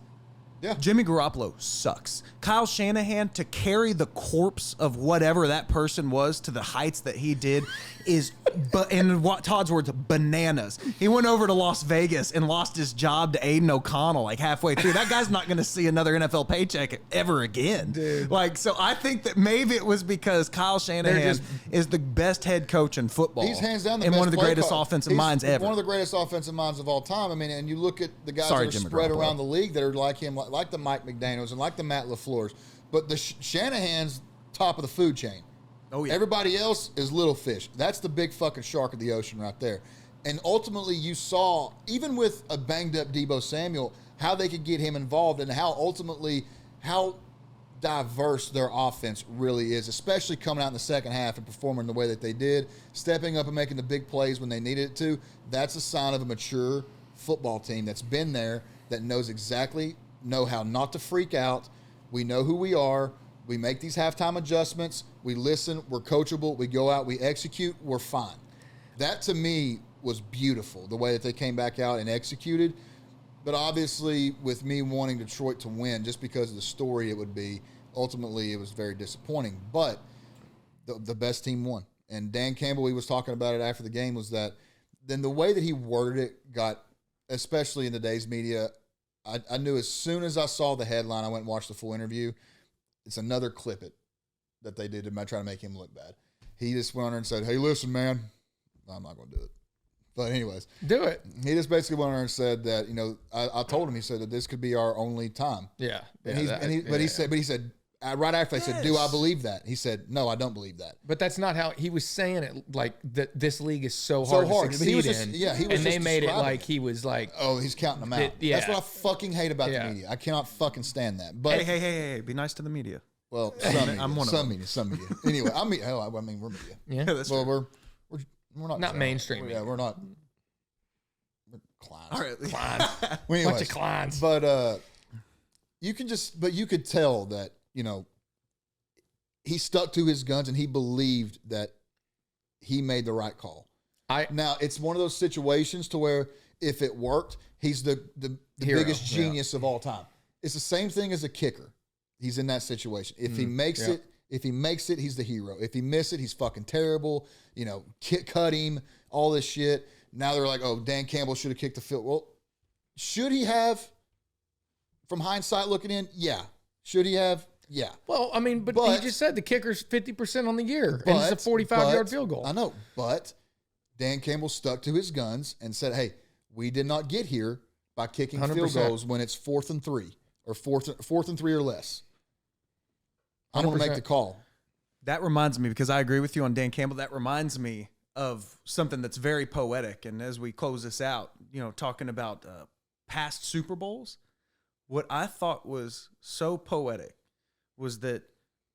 Yeah. Jimmy Garoppolo sucks. Kyle Shanahan, to carry the corpse of whatever that person was to the heights that he did is, in Todd's words, bananas. He went over to Las Vegas and lost his job to Aiden O'Connell like halfway through. That guy's not going to see another NFL paycheck ever again. Dude. Like, so I think that maybe it was because Kyle Shanahan is the best head coach in football. He's hands down the and best one of the play greatest call. offensive He's minds ever. One of the greatest offensive minds of all time. I mean, and you look at the guys that are Jimmy spread Garoppolo. around the league that are like him, like the Mike McDaniels and like the Matt LaFleur's. But the Shanahan's top of the food chain. Oh, yeah. Everybody else is little fish. That's the big fucking shark of the ocean right there. And ultimately, you saw, even with a banged-up Deebo Samuel, how they could get him involved and how diverse their offense really is, especially coming out in the second half and performing the way that they did, stepping up and making the big plays when they needed it to. That's a sign of a mature football team that's been there, that know how not to freak out. We know who we are. We make these halftime adjustments. We listen. We're coachable. We go out. We execute. We're fine. That, to me, was beautiful, the way that they came back out and executed. But obviously, with me wanting Detroit to win, just because of the story it would be, ultimately it was very disappointing. But the best team won. And Dan Campbell, he was talking about it after the game, was that then the way that he worded it got, especially in today's media, I knew as soon as I saw the headline, I went and watched the full interview. It's another clip it that they did to try to make him look bad. He just went on there and said, hey, listen, man, I'm not going to do it. But anyways. Do it. He just basically went on there and said that, I told him, he said that this could be our only time. Yeah. He said, right after I said, do I believe that? He said, no, I don't believe that. But that's not how he was saying it. Like that, this league is so hard to succeed in. And they made it like he was like, oh, he's counting them out. That's what I fucking hate about the media. I cannot fucking stand that. But hey, be nice to the media. Well, some media. Anyway, we're media. Yeah, that's well, we're not mainstream. Yeah, we're not. We're clowns. All right, clowns. Anyways, bunch of clowns. But you could tell that. He stuck to his guns and he believed that he made the right call. Now, it's one of those situations to where if it worked, he's the biggest genius of all time. It's the same thing as a kicker. He's in that situation. If he makes it, he's the hero. If he misses it, he's fucking terrible. Cut him, all this shit. Now they're like, oh, Dan Campbell should have kicked the field. Well, should he have? From hindsight looking in, yeah. Should he have? Yeah. Well, I mean, but he just said the kicker's 50% on the year, and it's a 45-yard field goal. I know, but Dan Campbell stuck to his guns and said, hey, we did not get here by kicking 100%. Field goals when it's 4th and 3 or 4th and 3 or less. I want to make the call. That reminds me, because I agree with you on Dan Campbell, that reminds me of something that's very poetic. And as we close this out, talking about past Super Bowls, what I thought was so poetic was that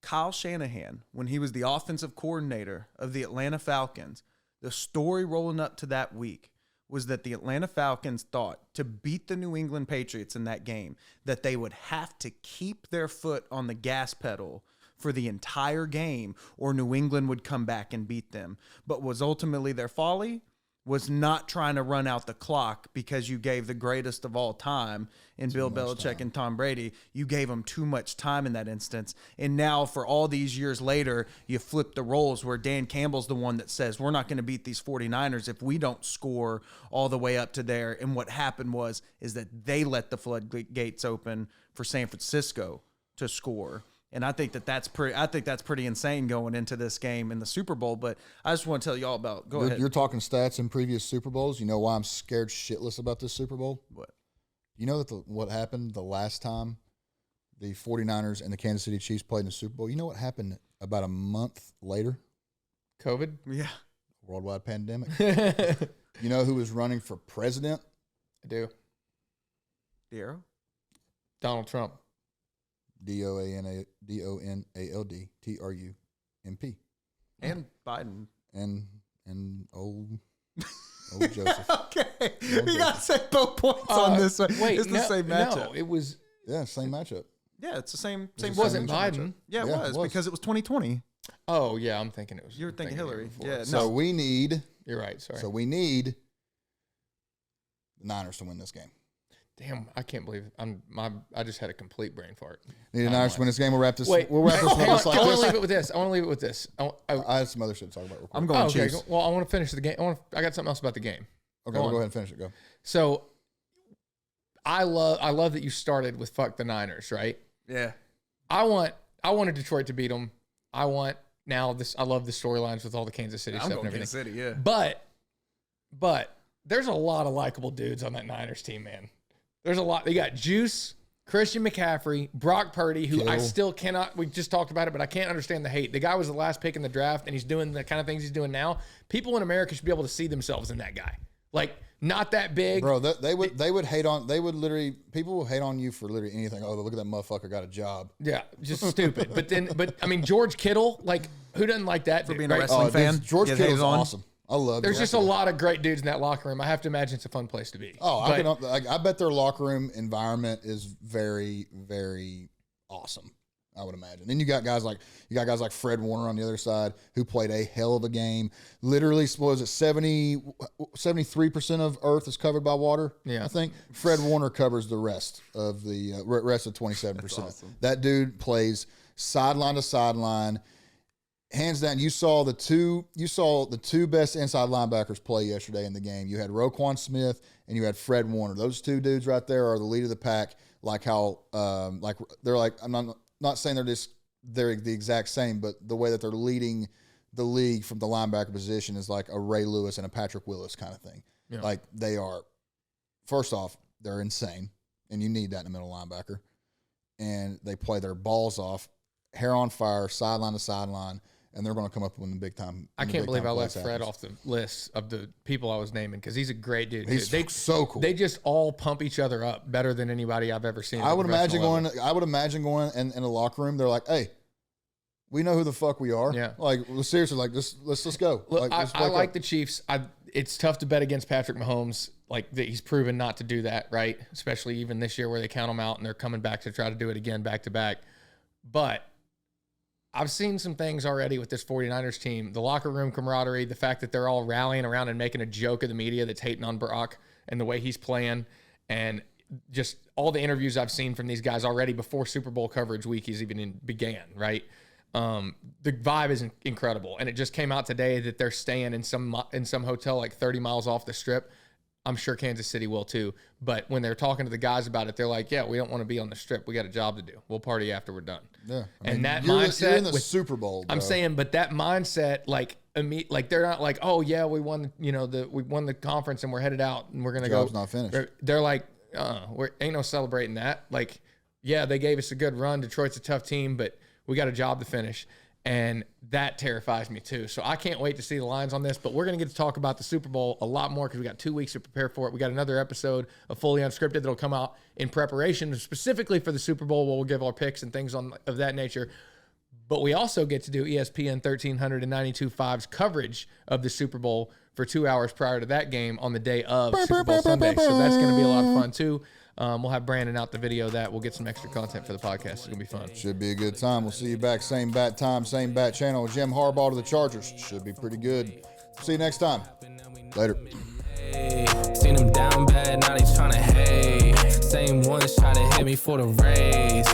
Kyle Shanahan, when he was the offensive coordinator of the Atlanta Falcons, the story rolling up to that week was that the Atlanta Falcons thought to beat the New England Patriots in that game, that they would have to keep their foot on the gas pedal for the entire game or New England would come back and beat them. But was ultimately their folly was not trying to run out the clock because you gave the greatest of all time in Bill Belichick and Tom Brady. You gave them too much time in that instance. And now for all these years later, you flip the roles where Dan Campbell's the one that says, we're not going to beat these 49ers if we don't score all the way up to there. And what happened is that they let the floodgates open for San Francisco to score. And I think that's pretty insane going into this game in the Super Bowl. But I just want to tell y'all about. Go ahead. You're talking stats in previous Super Bowls. You know why I'm scared shitless about this Super Bowl? What? You know that what happened the last time the 49ers and the Kansas City Chiefs played in the Super Bowl. You know what happened about a month later? COVID? Yeah. Worldwide pandemic. You know who was running for president? I do. Diero? Donald Trump. Donald Trump. And Biden. And old Joseph. Okay. You got to say both points on this one. Wait, it's the same matchup. No, it was. Yeah, same matchup. Yeah, it's the same. It wasn't Biden. Yeah, it was because it was 2020. Oh yeah, I'm thinking it was. You were thinking Hillary. Yeah. So we need. You're right. Sorry. So we need the Niners to win this game. Damn, I can't believe I just had a complete brain fart. Need the Niners to win this game. We'll wrap this. Wait, we'll wrap this one up like I want this. to leave it with this. I want to leave it with this. I have some other shit to talk about real quick. I'm going okay. Chiefs. Well, I want to finish the game. I got something else about the game. Okay, we'll go ahead and finish it. Go. So, I love that you started with fuck the Niners, right? Yeah. I wanted Detroit to beat them. I love the storylines with all the Kansas City I'm stuff going and everything. Kansas City, yeah. But there's a lot of likable dudes on that Niners team, man. There's a lot. They got Juice, Christian McCaffrey, Brock Purdy, who I still cannot, we just talked about it, but I can't understand the hate. The guy was the last pick in the draft, and he's doing the kind of things he's doing now. People in America should be able to see themselves in that guy. Like, not that big. Bro, they would hate on, people will hate on you for literally anything. Oh, look at that motherfucker got a job. Yeah, just stupid. But I mean, George Kittle, like, who doesn't like that For dude, being a right? wrestling fan. George Yeah, Kittle's he's on. awesome. I love There's George just a Kittle. lot of great dudes in that locker room. I have to imagine it's a fun place to be. Oh, But- I bet their locker room environment is very, very awesome. I would imagine. Then you got guys like Fred Warner on the other side who played a hell of a game. Literally, was it 73% of Earth is covered by water? Yeah. I think Fred Warner covers the rest of the rest of 27%. awesome. That dude plays sideline to sideline. Hands down, you saw the two best inside linebackers play yesterday in the game. You had Roquan Smith and you had Fred Warner. Those two dudes right there are the lead of the pack. Like how they're like, I'm not saying they're the exact same, but the way that they're leading the league from the linebacker position is like a Ray Lewis and a Patrick Willis kind of thing. Yeah. Like they are, first off, they're insane, and you need that in a middle linebacker. And they play their balls off, hair on fire, sideline to sideline, and they're going to come up when the big time. I can't believe I left Fred off the list of the people I was naming because he's a great dude. He's so cool. They just all pump each other up better than anybody I've ever seen. I would imagine going in a locker room. They're like, "Hey, we know who the fuck we are." Yeah. Like seriously, like let's go. Look, let's I wake like up. the Chiefs. It's tough to bet against Patrick Mahomes. Like he's proven not to do that, right? Especially even this year where they count him out and they're coming back to try to do it again back to back. But I've seen some things already with this 49ers team. The locker room camaraderie, the fact that they're all rallying around and making a joke of the media that's hating on Brock and the way he's playing, and just all the interviews I've seen from these guys already before Super Bowl coverage week began, right? The vibe is incredible. And it just came out today that they're staying in some hotel like 30 miles off the strip. I'm sure Kansas City will too. But when they're talking to the guys about it, they're like, yeah, we don't want to be on the strip. We got a job to do. We'll party after we're done. Yeah. And that you're mindset in the with Super Bowl. Bro. I'm saying, but that mindset, like they're not like, oh yeah, we won, we won the conference and we're headed out and we're gonna Job's go. not finished. They're like, ain't no celebrating that. Like, yeah, they gave us a good run. Detroit's a tough team, but we got a job to finish, and that terrifies me too. So I can't wait to see the lines on this. But we're gonna get to talk about the Super Bowl a lot more because we got 2 weeks to prepare for it. We got another episode of Fully Unscripted that'll come out in preparation specifically for the Super Bowl, where we'll give our picks and things of that nature. But we also get to do ESPN 1392.5's coverage of the Super Bowl for 2 hours prior to that game on the day of Super Bowl Sunday. So that's going to be a lot of fun too. We'll have Brandon out the video of that. We'll get some extra content for the podcast. It's going to be fun. Should be a good time. We'll see you back same bat time, same bat channel. Jim Harbaugh to the Chargers. Should be pretty good. See you next time. Later. Seen him down bad, now they tryna hate. Same ones try to hit me for the race.